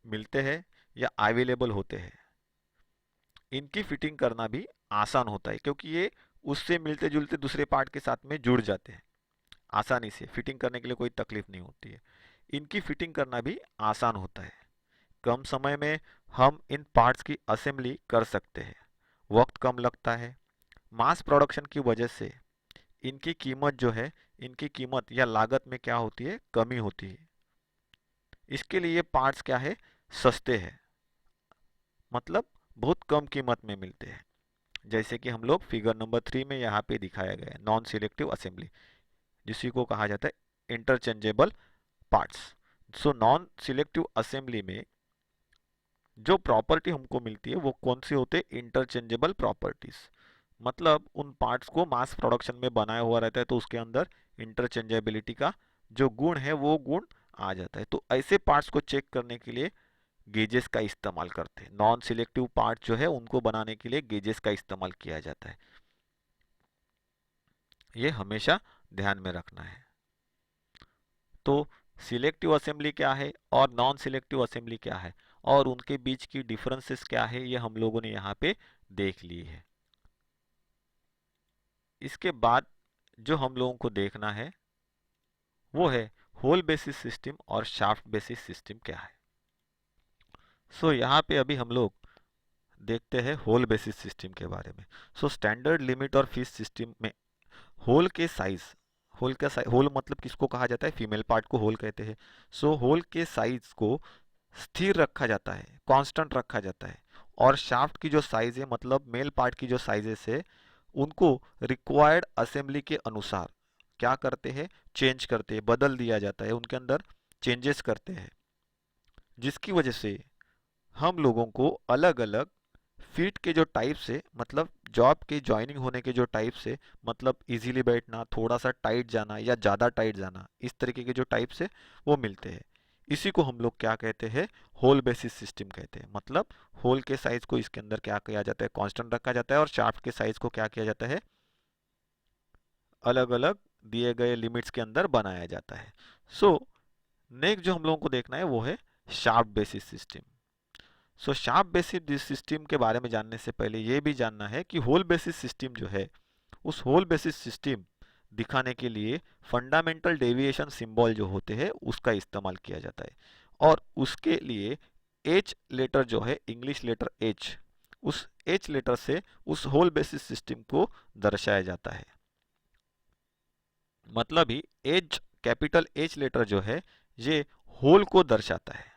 मिलते हैं या अवेलेबल होते हैं। इनकी फिटिंग करना भी आसान होता है, क्योंकि ये उससे मिलते जुलते दूसरे पार्ट के साथ में जुड़ जाते हैं। आसानी से फिटिंग करने के लिए कोई तकलीफ नहीं होती है। इनकी फिटिंग करना भी आसान होता है। कम समय में हम इन पार्ट्स की असेंबली कर सकते हैं, वक्त कम लगता है। मास प्रोडक्शन की वजह से इनकी कीमत जो है, इनकी कीमत या लागत में क्या होती है, कमी होती है। इसके लिए ये पार्ट्स क्या है, सस्ते हैं, मतलब बहुत कम कीमत में मिलते हैं। जैसे कि हम लोग फिगर नंबर 3 में यहाँ पे दिखाया गया है नॉन सिलेक्टिव असेंबली। जिसी को कहा जाता है interchangeable parts. So non selective assembly में जो प्रॉपर्टी हमको मिलती है वो कौन सी होते हैं? Interchangeable properties. मतलब उन पार्ट्स को मास प्रोडक्शन में बनाया हुआ रहता है तो उसके अंदर इंटरचेंजेबिलिटी का जो गुण है वो गुण आ जाता है। तो ऐसे पार्ट्स को चेक करने के लिए गेजेस का इस्तेमाल करते हैं। नॉन सिलेक्टिव पार्ट जो है उनको बनाने के लिए गेजेस का इस्तेमाल किया जाता है। ये हमेशा ध्यान में रखना है। तो सिलेक्टिव असेंबली क्या है और नॉन सिलेक्टिव असेंबली क्या है और उनके बीच की डिफरेंसेस क्या है, ये हम लोगों ने यहाँ पे देख ली है। इसके बाद जो हम लोगों को देखना है वो है होल बेसिस सिस्टम और शाफ्ट बेसिस सिस्टम क्या है। सो यहाँ पे अभी हम लोग देखते हैं होल बेसिस सिस्टम के बारे में। सो स्टैंडर्ड लिमिट और फिश सिस्टम में होल के साइज, होल मतलब किसको कहा जाता है? फीमेल पार्ट को होल कहते हैं। सो होल के साइज को स्थिर रखा जाता है, कांस्टेंट रखा जाता है। और शाफ्ट की जो साइज है मतलब मेल पार्ट की जो साइजेस है उनको रिक्वायर्ड असेंबली के अनुसार क्या करते हैं? चेंज करते हैं, बदल दिया जाता है, उनके अंदर चेंजेस करते हैं, जिसकी वजह से हम लोगों को अलग अलग फीट के जो टाइप से मतलब जॉब के ज्वाइनिंग होने के जो टाइप से मतलब इजीली बैठना, थोड़ा सा टाइट जाना या ज़्यादा टाइट जाना, इस तरीके के जो टाइप से वो मिलते हैं। इसी को हम लोग क्या कहते हैं? होल बेसिस सिस्टम कहते हैं। मतलब होल के साइज को इसके अंदर क्या किया जाता है? कांस्टेंट रखा जाता है और शाफ्ट के साइज को क्या किया जाता है? अलग अलग दिए गए लिमिट्स के अंदर बनाया जाता है। सो नेक्स्ट जो हम लोगों को देखना है वो है शाफ्ट बेसिस सिस्टम। सो शार्प बेसिस सिस्टम के बारे में जानने से पहले ये भी जानना है कि होल बेसिस सिस्टम जो है उस होल बेसिस सिस्टम दिखाने के लिए फंडामेंटल डेविएशन सिंबल जो होते हैं उसका इस्तेमाल किया जाता है। और उसके लिए एच लेटर जो है, इंग्लिश लेटर एच, उस एच लेटर से उस होल बेसिस सिस्टम को दर्शाया जाता है। मतलब ही एच, कैपिटल एच लेटर जो है ये होल को दर्शाता है।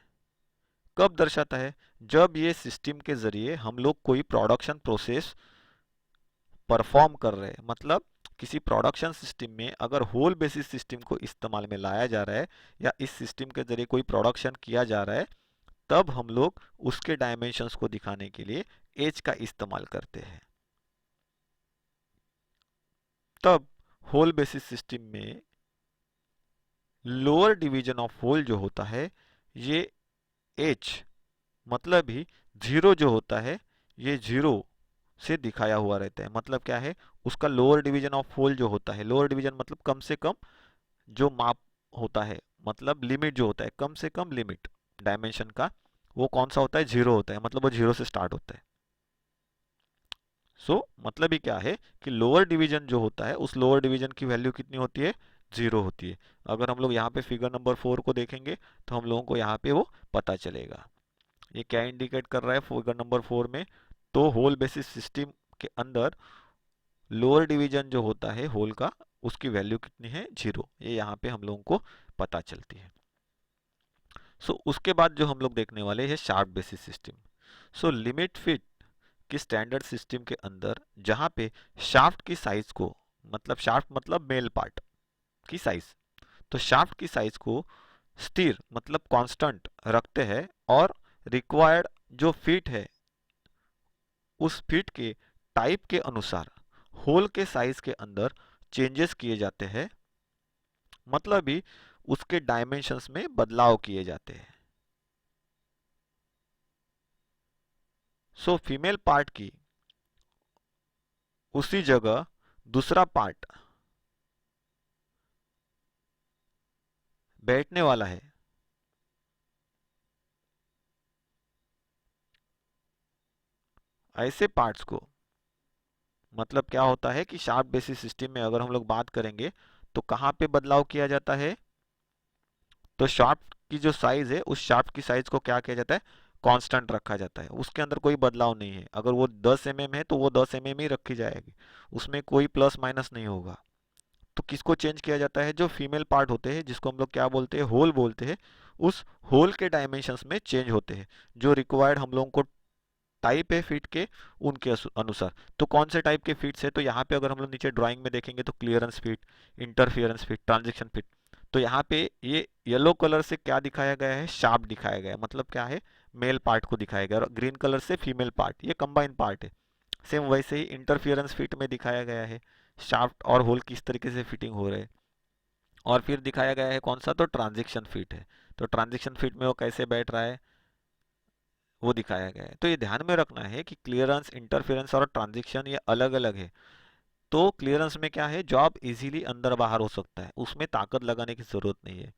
कब दर्शाता है? जब ये सिस्टम के जरिए हम लोग कोई प्रोडक्शन प्रोसेस परफॉर्म कर रहे हैं। मतलब किसी प्रोडक्शन सिस्टम में अगर होल बेसिस सिस्टम को इस्तेमाल में लाया जा रहा है या इस सिस्टम के जरिए कोई प्रोडक्शन किया जा रहा है तब हम लोग उसके डायमेंशंस को दिखाने के लिए एज का इस्तेमाल करते हैं। तब होल बेसिस सिस्टम में लोअर डिवीजन ऑफ होल जो होता है ये एच मतलब ही जीरो जो होता है ये जीरो से दिखाया हुआ रहता है। मतलब क्या है? उसका लोअर डिवीजन ऑफ होल जो होता है, लोअर डिवीजन मतलब कम से कम जो माप होता है, मतलब लिमिट जो होता है, कम से कम लिमिट डायमेंशन का, वो कौन सा होता है? जीरो होता है। मतलब वो जीरो से स्टार्ट होता है। मतलब ही क्या है कि लोअर डिवीजन जो होता है उस लोअर डिवीजन की वैल्यू कितनी होती है? जीरो होती है। अगर हम लोग यहाँ पे फिगर नंबर 4 को देखेंगे तो हम लोगों को यहाँ पे वो पता चलेगा। ये क्या इंडिकेट कर रहा है फिगर नंबर 4 में? तो होल बेसिस सिस्टम के अंदर लोअर डिवीजन जो होता है होल का उसकी वैल्यू कितनी है? जीरो। ये यहाँ पे हम लोगों को पता चलती है। उसके बाद जो हम लोग देखने वाले हैं sharp basis system. Limit fit की स्टैंडर्ड सिस्टम के अंदर जहाँ पे शाफ्ट की साइज को, मतलब शाफ्ट मतलब मेल पार्ट की साइज, तो शाफ्ट की साइज को स्थिर मतलब कांस्टेंट रखते हैं और रिक्वायर्ड जो फिट है उस फिट के टाइप के अनुसार होल के साइज के अंदर चेंजेस किए जाते हैं। मतलब ही उसके डायमेंशंस में बदलाव किए जाते हैं। फीमेल पार्ट की उसी जगह दूसरा पार्ट बैठने वाला है। ऐसे पार्ट्स को मतलब क्या होता है कि शार्प बेसिस सिस्टम में अगर हम लोग बात करेंगे तो कहाँ पे बदलाव किया जाता है? तो शाफ्ट की जो साइज है उस शाफ्ट की साइज को क्या किया जाता है? कांस्टेंट रखा जाता है। उसके अंदर कोई बदलाव नहीं है। अगर वो 10 mm है तो वो 10 mm ही रखी जाएगी, उसमें कोई प्लस माइनस नहीं होगा। तो किसको चेंज किया जाता है? जो फीमेल पार्ट होते हैं जिसको हम लोग क्या बोलते हैं? होल बोलते हैं। उस होल के डायमेंशंस में चेंज होते हैं जो रिक्वायर्ड हम लोगों को टाइप है फीट के उनके अनुसार। तो कौन से टाइप के फीट्स है, तो यहाँ पे अगर हम लोग नीचे ड्राइंग में देखेंगे तो clearance feet, interference feet, transition feet. तो यहाँ पे ये येलो कलर से क्या दिखाया गया है, शाफ्ट दिखाया गया है, मतलब क्या है, मेल पार्ट को दिखाया गया, और ग्रीन कलर से फीमेल पार्ट, ये कंबाइन पार्ट है। सेम वैसे ही इंटरफियरेंस फीट में दिखाया गया है शाफ्ट और होल किस तरीके से फिटिंग हो रहे हैं। और फिर दिखाया गया है कौन सा, तो ट्रांजिशन फीट है, तो ट्रांजिशन फीट में वो कैसे बैठ रहा है वो दिखाया गया है। तो ये ध्यान में रखना है कि क्लियरेंस, इंटरफेरेंस और ट्रांजिशन ये अलग अलग है। तो क्लियरेंस में क्या है, जॉब इजीली अंदर बाहर हो सकता है, उसमें ताकत लगाने की जरूरत नहीं है।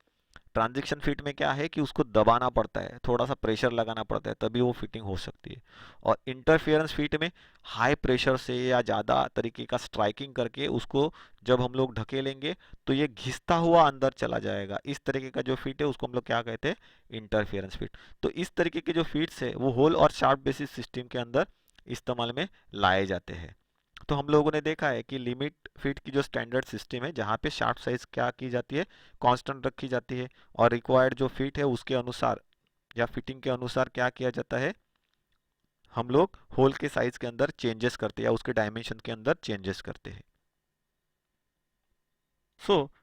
ट्रांजिशन फिट में क्या है कि उसको दबाना पड़ता है, थोड़ा सा प्रेशर लगाना पड़ता है, तभी वो फिटिंग हो सकती है। और इंटरफेरेंस फिट में हाई प्रेशर से या ज़्यादा तरीके का स्ट्राइकिंग करके उसको जब हम लोग ढकेलेंगे तो ये घिसता हुआ अंदर चला जाएगा। इस तरीके का जो फिट है उसको हम लोग क्या कहते हैं, इंटरफेरेंस फिट। तो इस तरीके के जो फिट्स है वो होल और शाफ्ट बेसिस सिस्टम के अंदर इस्तेमाल में लाए जाते हैं। तो हम लोगों ने देखा है कि लिमिट फिट की जो स्टैंडर्ड सिस्टम है, जहाँ पे शाफ्ट साइज क्या की जाती है, कांस्टेंट रखी जाती है, और रिक्वायर्ड जो फिट है उसके अनुसार या फिटिंग के अनुसार क्या किया जाता है, हम लोग होल के साइज के अंदर चेंजेस करते हैं या उसके डायमेंशन के अंदर चेंजेस करते हैं।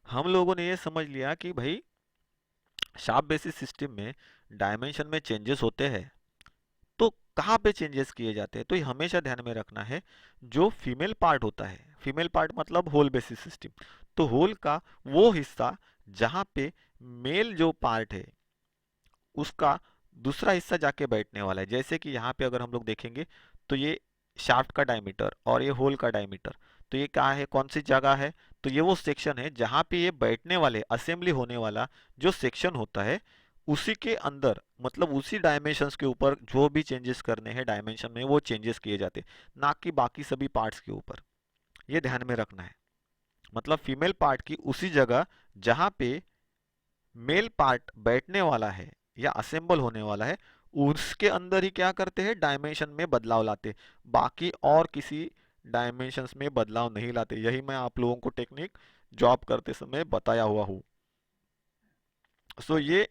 हम लोगों ने ये समझ लिया कि भाई शाफ्ट बेसिस सिस्टम में डायमेंशन में चेंजेस होते हैं, तो कहाँ पे चेंजेस किए जाते हैं, तो ये हमेशा ध्यान में रखना है। जो फीमेल पार्ट होता है, फीमेल पार्ट मतलब होल बेसिस सिस्टम, तो होल का वो हिस्सा जहाँ पे मेल जो पार्ट है उसका दूसरा हिस्सा जाके बैठने वाला है। जैसे कि यहाँ पे अगर हम लोग देखेंगे तो ये शाफ्ट का डायमीटर और ये होल का डायमीटर, तो ये क्या है, कौन सी जगह है, तो ये वो सेक्शन है जहाँ पे ये बैठने वाले, असेंबली होने वाला जो सेक्शन होता है उसी के अंदर, मतलब उसी डायमेंशंस के ऊपर जो भी चेंजेस करने हैं डायमेंशन में वो चेंजेस किए जाते हैं, ना कि बाकी सभी पार्ट्स के ऊपर। ये ध्यान में रखना है। मतलब फीमेल पार्ट की उसी जगह जहाँ पे मेल पार्ट बैठने वाला है या असेंबल होने वाला है, उसके अंदर ही क्या करते हैं, डायमेंशन में बदलाव लाते, बाकी और किसी डायमेंशंस में बदलाव नहीं लाते। यही मैं आप लोगों को टेक्निक जॉब करते समय बताया हुआ हूँ। ये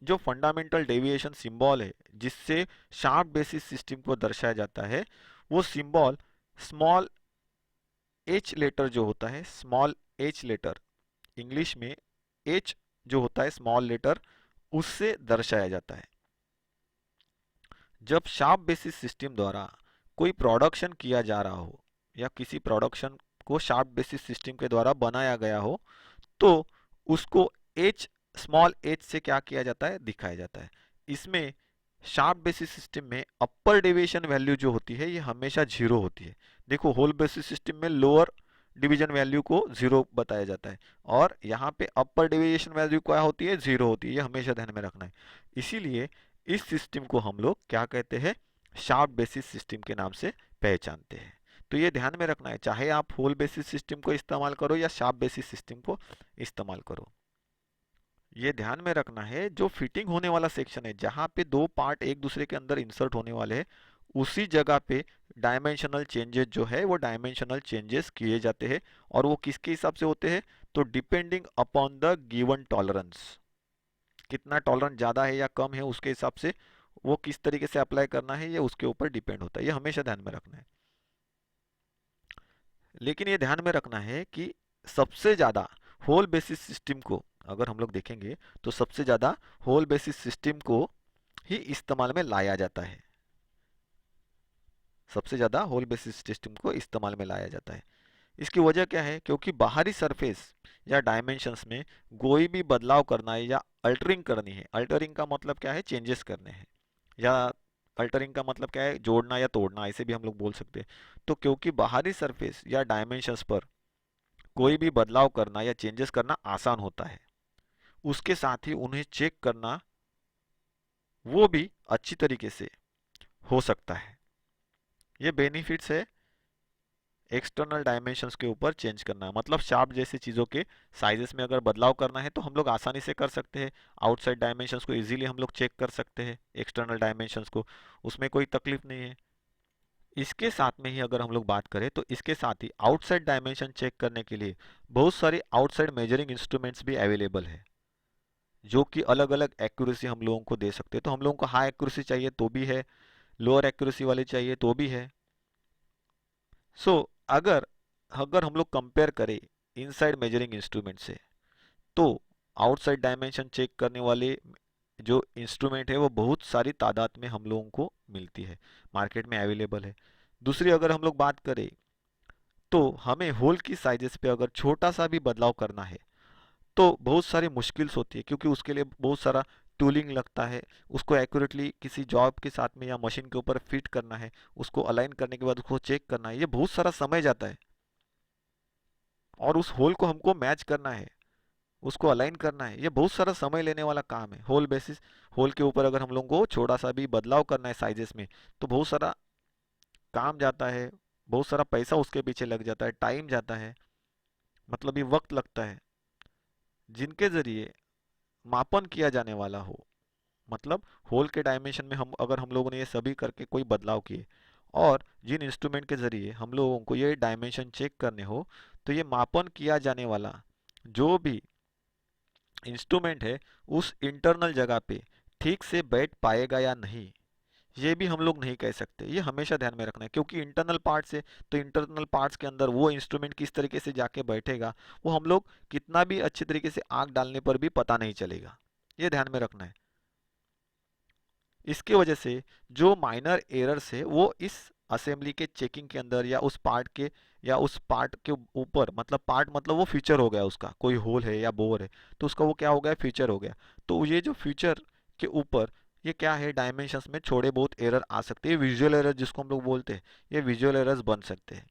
जो फंडामेंटल डेविएशन सिंबल है जिससे शार्प बेसिस सिस्टम को दर्शाया जाता है, वो सिंबल स्मॉल एच लेटर जो होता है, स्मॉल एच लेटर, इंग्लिश में एच जो होता है स्मॉल लेटर, उससे दर्शाया जाता है। जब शार्प बेसिस सिस्टम द्वारा कोई प्रोडक्शन किया जा रहा हो या किसी प्रोडक्शन को शार्प बेसिस सिस्टम के द्वारा बनाया गया हो, तो उसको एच, स्मॉल एच से क्या किया जाता है, दिखाया जाता है। इसमें शार्प बेसिस सिस्टम में अपर डेविएशन वैल्यू जो होती है ये हमेशा जीरो होती है। देखो होल बेसिस सिस्टम में लोअर डिवीजन वैल्यू को जीरो बताया जाता है, और यहाँ पे अपर डेविएशन वैल्यू क्या होती है, जीरो होती है। ये हमेशा ध्यान में रखना है। इसीलिए इस सिस्टम को हम लोग क्या कहते हैं, शार्प बेसिस सिस्टम के नाम से पहचानते हैं। तो ये ध्यान में रखना है, चाहे आप होल बेसिस सिस्टम को इस्तेमाल करो या शार्प बेसिस सिस्टम को इस्तेमाल करो। ये ध्यान में रखना है, जो फिटिंग होने वाला सेक्शन है जहाँ पे दो पार्ट एक दूसरे के अंदर इंसर्ट होने वाले हैं, उसी जगह पे डायमेंशनल चेंजेस जो है वो डायमेंशनल चेंजेस किए जाते हैं। और वो किसके हिसाब से होते हैं, तो depending upon the given tolerance, कितना टॉलरेंस ज़्यादा है या कम है उसके हिसाब से वो किस तरीके से अप्लाई करना है, ये उसके ऊपर डिपेंड होता है। ये हमेशा ध्यान में रखना है। लेकिन ये ध्यान में रखना है कि सबसे ज़्यादा होल बेसिस सिस्टम को अगर हम लोग देखेंगे तो सबसे ज़्यादा होल बेसिस सिस्टम को ही इस्तेमाल में लाया जाता है। सबसे ज़्यादा होल बेसिस सिस्टम को इस्तेमाल में लाया जाता है। इसकी वजह क्या है, क्योंकि बाहरी सरफेस या डायमेंशंस में कोई भी बदलाव करना है या अल्टरिंग करनी है, अल्टरिंग का मतलब क्या है, चेंजेस करने हैं, या अल्टरिंग का मतलब क्या है, जोड़ना या तोड़ना, ऐसे भी हम लोग बोल सकते हैं। तो क्योंकि बाहरी सरफेस या डायमेंशंस पर कोई भी बदलाव करना या चेंजेस करना आसान होता है, उसके साथ ही उन्हें चेक करना वो भी अच्छी तरीके से हो सकता है। ये बेनिफिट्स है एक्सटर्नल डायमेंशंस के ऊपर चेंज करना, मतलब शार्प जैसी चीज़ों के साइजेस में अगर बदलाव करना है तो हम लोग आसानी से कर सकते हैं। आउटसाइड डायमेंशंस को इजीली हम लोग चेक कर सकते हैं, एक्सटर्नल डायमेंशंस को, उसमें कोई तकलीफ नहीं है। इसके साथ में ही अगर हम लोग बात करें तो इसके साथ ही आउटसाइड डायमेंशन चेक करने के लिए बहुत सारे आउटसाइड मेजरिंग इंस्ट्रूमेंट्स भी अवेलेबल है, जो कि अलग अलग एक्यूरेसी हम लोगों को दे सकते हैं। तो हम लोगों को हाई एक्यूरेसी चाहिए तो भी है, लोअर एक्यूरेसी वाली चाहिए तो भी है। सो अगर अगर हम लोग कंपेयर करें इनसाइड मेजरिंग इंस्ट्रूमेंट से, तो आउटसाइड डायमेंशन चेक करने वाले जो इंस्ट्रूमेंट है वो बहुत सारी तादाद में हम लोगों को मिलती है, मार्केट में अवेलेबल है। दूसरी अगर हम लोग बात करें, तो हमें होल की साइजेस पे अगर छोटा सा भी बदलाव करना है तो बहुत सारी मुश्किल्स होती है, क्योंकि उसके लिए बहुत सारा टूलिंग लगता है। उसको एक्यूरेटली किसी जॉब के साथ में या मशीन के ऊपर फिट करना है, उसको अलाइन करने के बाद उसको चेक करना है, ये बहुत सारा समय जाता है। और उस होल को हमको मैच करना है, उसको अलाइन करना है, ये बहुत सारा समय लेने वाला काम है। होल बेसिस, होल के ऊपर अगर हम लोगों को छोटा सा भी बदलाव करना है साइजेस में, तो बहुत सारा काम जाता है, बहुत सारा पैसा उसके पीछे लग जाता है, टाइम जाता है, मतलब ये वक्त लगता है। जिनके जरिए मापन किया जाने वाला हो, मतलब होल के डायमेंशन में हम अगर हम लोगों ने ये सभी करके कोई बदलाव किए, और जिन इंस्ट्रूमेंट के जरिए हम लोगों को ये डायमेंशन चेक करने हो, तो ये मापन किया जाने वाला जो भी इंस्ट्रूमेंट है उस इंटरनल जगह पे ठीक से बैठ पाएगा या नहीं, ये भी हम लोग नहीं कह सकते। ये हमेशा ध्यान में रखना है, क्योंकि इंटरनल पार्ट्स है, तो इंटरनल पार्ट्स के अंदर वो इंस्ट्रूमेंट किस तरीके से जाके बैठेगा, वो हम लोग कितना भी अच्छे तरीके से आंख डालने पर भी पता नहीं चलेगा। ये ध्यान में रखना है। इसके वजह से जो माइनर एरर्स है वो इस असेंबली के चेकिंग के अंदर या उस पार्ट के, या उस पार्ट के ऊपर, मतलब पार्ट मतलब वो फीचर हो गया, उसका कोई होल है या बोर है तो उसका वो क्या हो गया, फीचर हो गया। तो ये जो फीचर के ऊपर ये क्या है, डायमेंशंस में थोड़े बहुत एरर आ सकते हैं, विजुअल एरर जिसको हम लोग बोलते हैं, ये विजुअल एरर्स बन सकते हैं,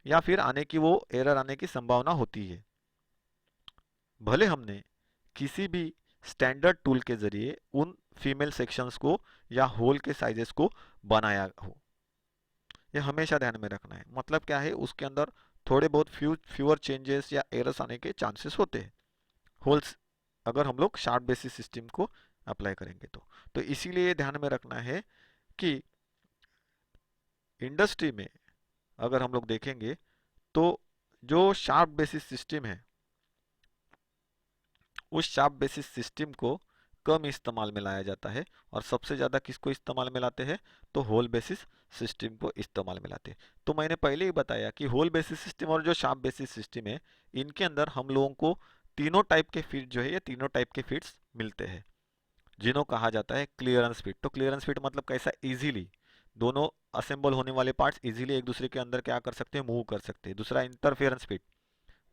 या फिर आने की वो एरर आने की संभावना होती है। भले हमने किसी भी स्टैंडर्ड टूल के जरिए उन फीमेल सेक्शंस को या होल के साइजेस को बनाया हो, ये हमेशा ध्यान में रखना है। मतलब क्या है, उसके अंदर थोड़े बहुत फ्यूअर चेंजेस या एरर्स आने के चांसेस होते हैं होल्स, अगर हम लोग शार्प बेसिस सिस्टम को अप्लाई करेंगे तो इसीलिए ध्यान में रखना है कि इंडस्ट्री में अगर हम लोग देखेंगे, तो जो शार्प बेसिस सिस्टम है, उस शार्प बेसिस सिस्टम को कम इस्तेमाल में लाया जाता है, और सबसे ज़्यादा किसको इस्तेमाल में लाते हैं, तो होल बेसिस सिस्टम को इस्तेमाल में लाते हैं। तो मैंने पहले ही बताया कि होल बेसिस सिस्टम और जो शार्प बेसिस सिस्टम है, इनके अंदर हम लोगों को तीनों टाइप के फिट जो है, ये तीनों टाइप के फिट्स मिलते हैं, जिन्हों कहा जाता है क्लियरेंस फिट। तो क्लियरेंस फिट मतलब कैसा, इजीली दोनों असेंबल होने वाले पार्ट्स इजीली एक दूसरे के अंदर क्या कर सकते हैं, मूव कर सकते हैं। दूसरा इंटरफेरेंस फिट,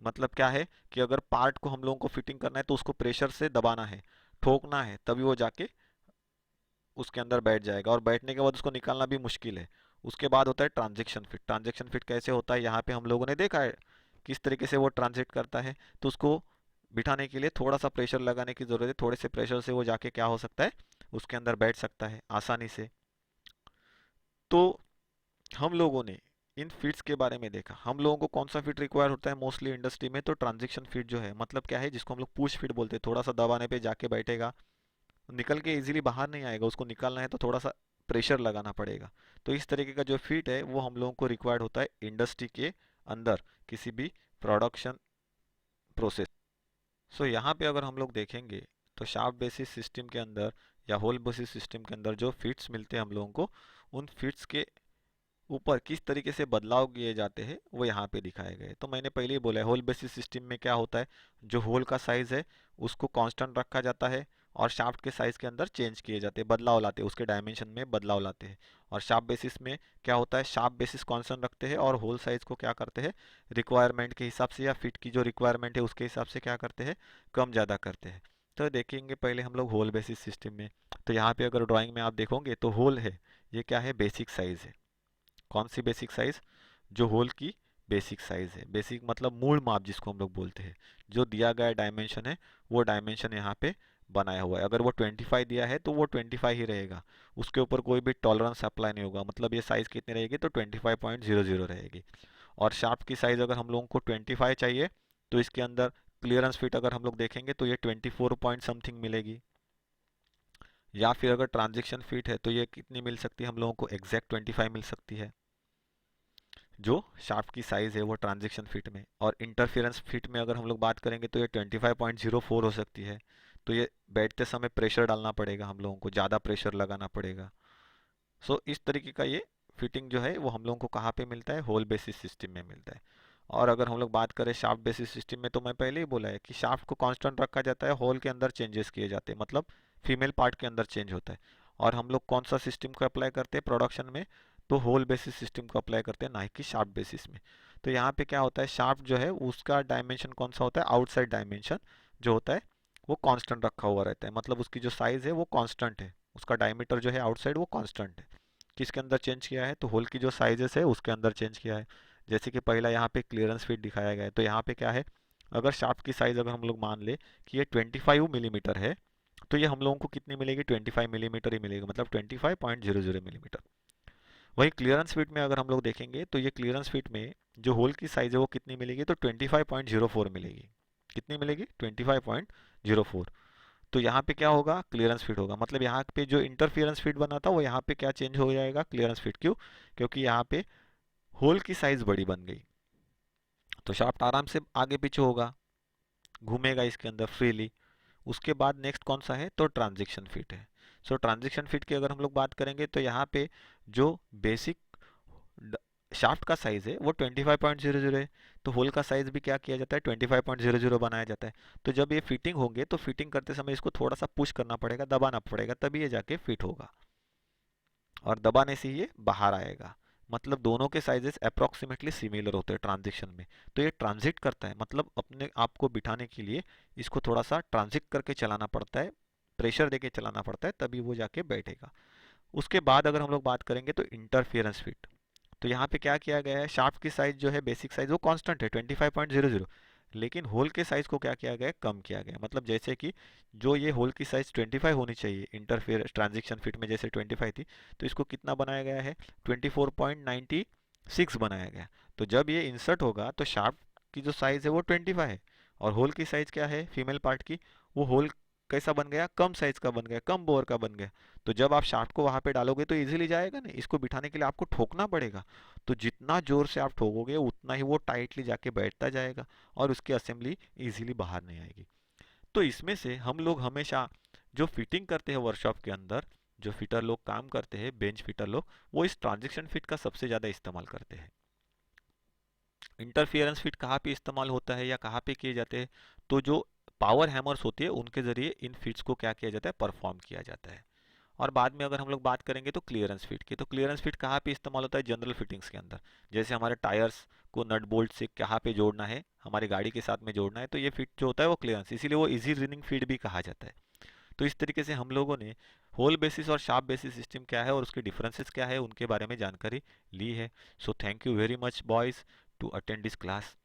मतलब क्या है कि अगर पार्ट को हम लोगों को फिटिंग करना है तो उसको प्रेशर से दबाना है, ठोकना है, तभी वो जाके उसके अंदर बैठ जाएगा, और बैठने के बाद उसको निकालना भी मुश्किल है। उसके बाद होता है ट्रांजेक्शन फिट। ट्रांजेक्शन फिट कैसे होता है, यहाँ पे हम लोगों ने देखा है किस तरीके से वो ट्रांजेक्ट करता है। तो उसको बिठाने के लिए थोड़ा सा प्रेशर लगाने की जरूरत है, थोड़े से प्रेशर से वो जाके क्या हो सकता है, उसके अंदर बैठ सकता है आसानी से। तो हम लोगों ने इन फिट्स के बारे में देखा, हम लोगों को कौन सा फिट रिक्वायर होता है मोस्टली इंडस्ट्री में, तो ट्रांजेक्शन फिट जो है, मतलब क्या है, जिसको हम लोग पुश फिट बोलते हैं, थोड़ा सा दबाने पे जाके बैठेगा, निकल के इजीली बाहर नहीं आएगा, उसको निकालना है तो थोड़ा सा प्रेशर लगाना पड़ेगा। तो इस तरीके का जो फिट है वो हम लोगों को रिक्वायर्ड होता है इंडस्ट्री के अंदर, किसी भी प्रोडक्शन प्रोसेस। सो यहाँ पे अगर हम लोग देखेंगे, तो शार्प बेसिस सिस्टम के अंदर या होल बेसिस सिस्टम के अंदर जो फिट्स मिलते हैं हम लोगों को, उन फिट्स के ऊपर किस तरीके से बदलाव किए जाते हैं वो यहाँ पे दिखाए गए। तो मैंने पहले ही बोला है, होल बेसिस सिस्टम में क्या होता है, जो होल का साइज है उसको कांस्टेंट रखा जाता है, और शाफ्ट के साइज के अंदर चेंज किए जाते हैं, बदलाव लाते हैं, उसके डायमेंशन में बदलाव लाते हैं। और शार्प बेसिस में क्या होता है, शार्प बेसिस कांस्टेंट रखते हैं, और होल साइज को क्या करते हैं, रिक्वायरमेंट के हिसाब से या फिट की जो रिक्वायरमेंट है उसके हिसाब से क्या करते हैं, कम ज़्यादा करते हैं। तो देखेंगे पहले हम लोग होल बेसिस सिस्टम में। तो यहाँ पे अगर ड्राइंग में आप देखोगे तो होल है, ये क्या है, बेसिक साइज है। कौन सी बेसिक साइज, जो होल की बेसिक साइज है। बेसिक मतलब मूल माप जिसको हम लोग बोलते हैं, जो दिया गया डायमेंशन है वो डायमेंशन यहाँ पे बनाया हुआ है। अगर वो 25 दिया है तो वो 25 ही रहेगा, उसके ऊपर कोई भी टॉलरेंस अप्लाई नहीं होगा। मतलब ये साइज कितनी रहेगी, तो 25.00 रहेगी। और शाफ्ट की साइज अगर हम लोगों को 25 चाहिए, तो इसके अंदर क्लियरेंस फिट अगर हम लोग देखेंगे तो ये 24 पॉइंट समथिंग मिलेगी। या फिर अगर ट्रांजेक्शन फिट है तो ये कितनी मिल सकती है हम लोगों को, एग्जैक्ट 25 मिल सकती है, जो शाफ्ट की साइज है वो ट्रांजेक्शन फिट में। और इंटरफेरेंस फिट में अगर हम लोग बात करेंगे तो ये 25.04 हो सकती है। तो ये बैठते समय प्रेशर डालना पड़ेगा, हम लोगों को ज़्यादा प्रेशर लगाना पड़ेगा। सो इस तरीके का ये फिटिंग जो है वो हम लोगों को कहाँ पे मिलता है, होल बेसिस सिस्टम में मिलता है। और अगर हम लोग बात करें शाफ्ट बेसिस सिस्टम में, तो मैं पहले ही बोला है कि शाफ्ट को कांस्टेंट रखा जाता है, होल के अंदर चेंजेस किए जाते हैं, मतलब फीमेल पार्ट के अंदर चेंज होता है। और हम लोग कौन सा सिस्टम को अप्लाई करते हैं प्रोडक्शन में, तो होल बेसिस सिस्टम को अप्लाई करते हैं, ना कि शाफ्ट बेसिस में। तो यहाँ पे क्या होता है, शाफ्ट जो है उसका डायमेंशन कौन सा होता है, आउटसाइड डायमेंशन जो होता है वो कांस्टेंट रखा हुआ रहता है, मतलब उसकी जो साइज है वो कांस्टेंट है, उसका डायमीटर जो है आउटसाइड वो कांस्टेंट है। किसके अंदर चेंज किया है, तो होल की जो साइजेस है उसके अंदर चेंज किया है। जैसे कि पहला यहाँ पे क्लियरेंस फिट दिखाया गया है, तो यहाँ पे क्या है, अगर शाफ्ट की साइज अगर हम लोग मान ले कि ये 25 मिलीमीटर है, तो ये हम लोगों को कितनी मिलेगी, 25 मिलीमीटर ही मिलेगी, मतलब 25.00 मिलीमीटर। वही क्लियरेंस फिट में अगर हम लोग देखेंगे तो ये क्लियरेंस फिट में जो होल की साइज है वो कितनी मिलेगी, तो 25.04 मिलेगी। कितनी मिलेगी, 25.04। तो यहाँ पे क्या होगा, क्लियरेंस फिट होगा, मतलब यहाँ पे जो इंटरफियरेंस फिट बना था वो यहाँ पे क्या चेंज हो जाएगा, क्लियरेंस फिट। क्यों, क्योंकि यहाँ पे होल की साइज बड़ी बन गई, तो शाफ्ट आराम से आगे पीछे होगा, घूमेगा इसके अंदर फ्रीली। उसके बाद नेक्स्ट कौन सा है, तो ट्रांजिशन फिट है। सो ट्रांजिशन फिट की अगर हम लोग बात करेंगे तो यहाँ पे जो बेसिक शाफ्ट का साइज है वो 25.00 है, तो होल का साइज भी क्या किया जाता है, 25.00 बनाया जाता है। तो जब ये फिटिंग होंगे तो फिटिंग करते समय इसको थोड़ा सा पुश करना पड़ेगा, दबाना पड़ेगा, तभी ये जाके फिट होगा, और दबाने से ये बाहर आएगा। मतलब दोनों के साइजेस अप्रोक्सीमेटली सिमिलर होते हैं ट्रांजिशन में। तो ये ट्रांजिट करता है, मतलब अपने आप को बिठाने के लिए इसको थोड़ा सा ट्रांजिट करके चलाना पड़ता है, प्रेशर देके चलाना पड़ता है, तभी वो जाके बैठेगा। उसके बाद अगर हम लोग बात करेंगे तो इंटरफियरेंस फिट। तो यहाँ पे क्या किया गया है, शाफ्ट की साइज जो है बेसिक साइज वो कांस्टेंट है 25.00, लेकिन होल के साइज को क्या किया गया है, कम किया गया है। मतलब जैसे कि जो ये होल की साइज 25 होनी चाहिए इंटरफेयर ट्रांजिशन फिट में, जैसे 25 थी, तो इसको कितना बनाया गया है, 24.96 बनाया गया। तो जब ये इंसर्ट होगा तो शाफ्ट की जो साइज है वो 25 है, और होल की साइज क्या है फीमेल पार्ट की, वो होल कैसा बन गया, कम साइज का बन गया, कम बोर का बन गया। तो जब आप शाफ्ट को वहां पे डालोगे तो इजीली जाएगा ना, इसको बिठाने के लिए आपको ठोकना पड़ेगा। तो जितना जोर से आप ठोकोगे उतना ही वो टाइटली जाके बैठता जाएगा, और उसकी असेंबली इजीली बाहर नहीं आएगी। तो इसमें से हम लोग हमेशा जो फिटिंग करते हैं वर्कशॉप के अंदर, जो फिटर लोग काम करते हैं, बेंच फिटर लोग, वो इस ट्रांजिशन फिट का सबसे ज़्यादा इस्तेमाल करते हैं। इंटरफियरेंस फिट कहाँ पे इस्तेमाल होता है या कहाँ पे किए जाते हैं, तो जो पावर हैमर्स होती है उनके ज़रिए इन फिट्स को क्या किया जाता है, परफॉर्म किया जाता है। और बाद में अगर हम लोग बात करेंगे तो क्लियरेंस फिट की, तो क्लियरेंस फिट कहाँ पे इस्तेमाल होता है, जनरल फिटिंग्स के अंदर। जैसे हमारे टायर्स को नट बोल्ट से कहाँ पे जोड़ना है, हमारी गाड़ी के साथ में जोड़ना है, तो ये फिट जो होता है वो क्लियरेंस, इसीलिए वो इजी रनिंग फिट भी कहा जाता है। तो इस तरीके से हम लोगों ने होल बेसिस और शार्प बेसिस सिस्टम क्या है और उसके डिफरेंसेस क्या है उनके बारे में जानकारी ली है। So thank you very much boys to attend this class.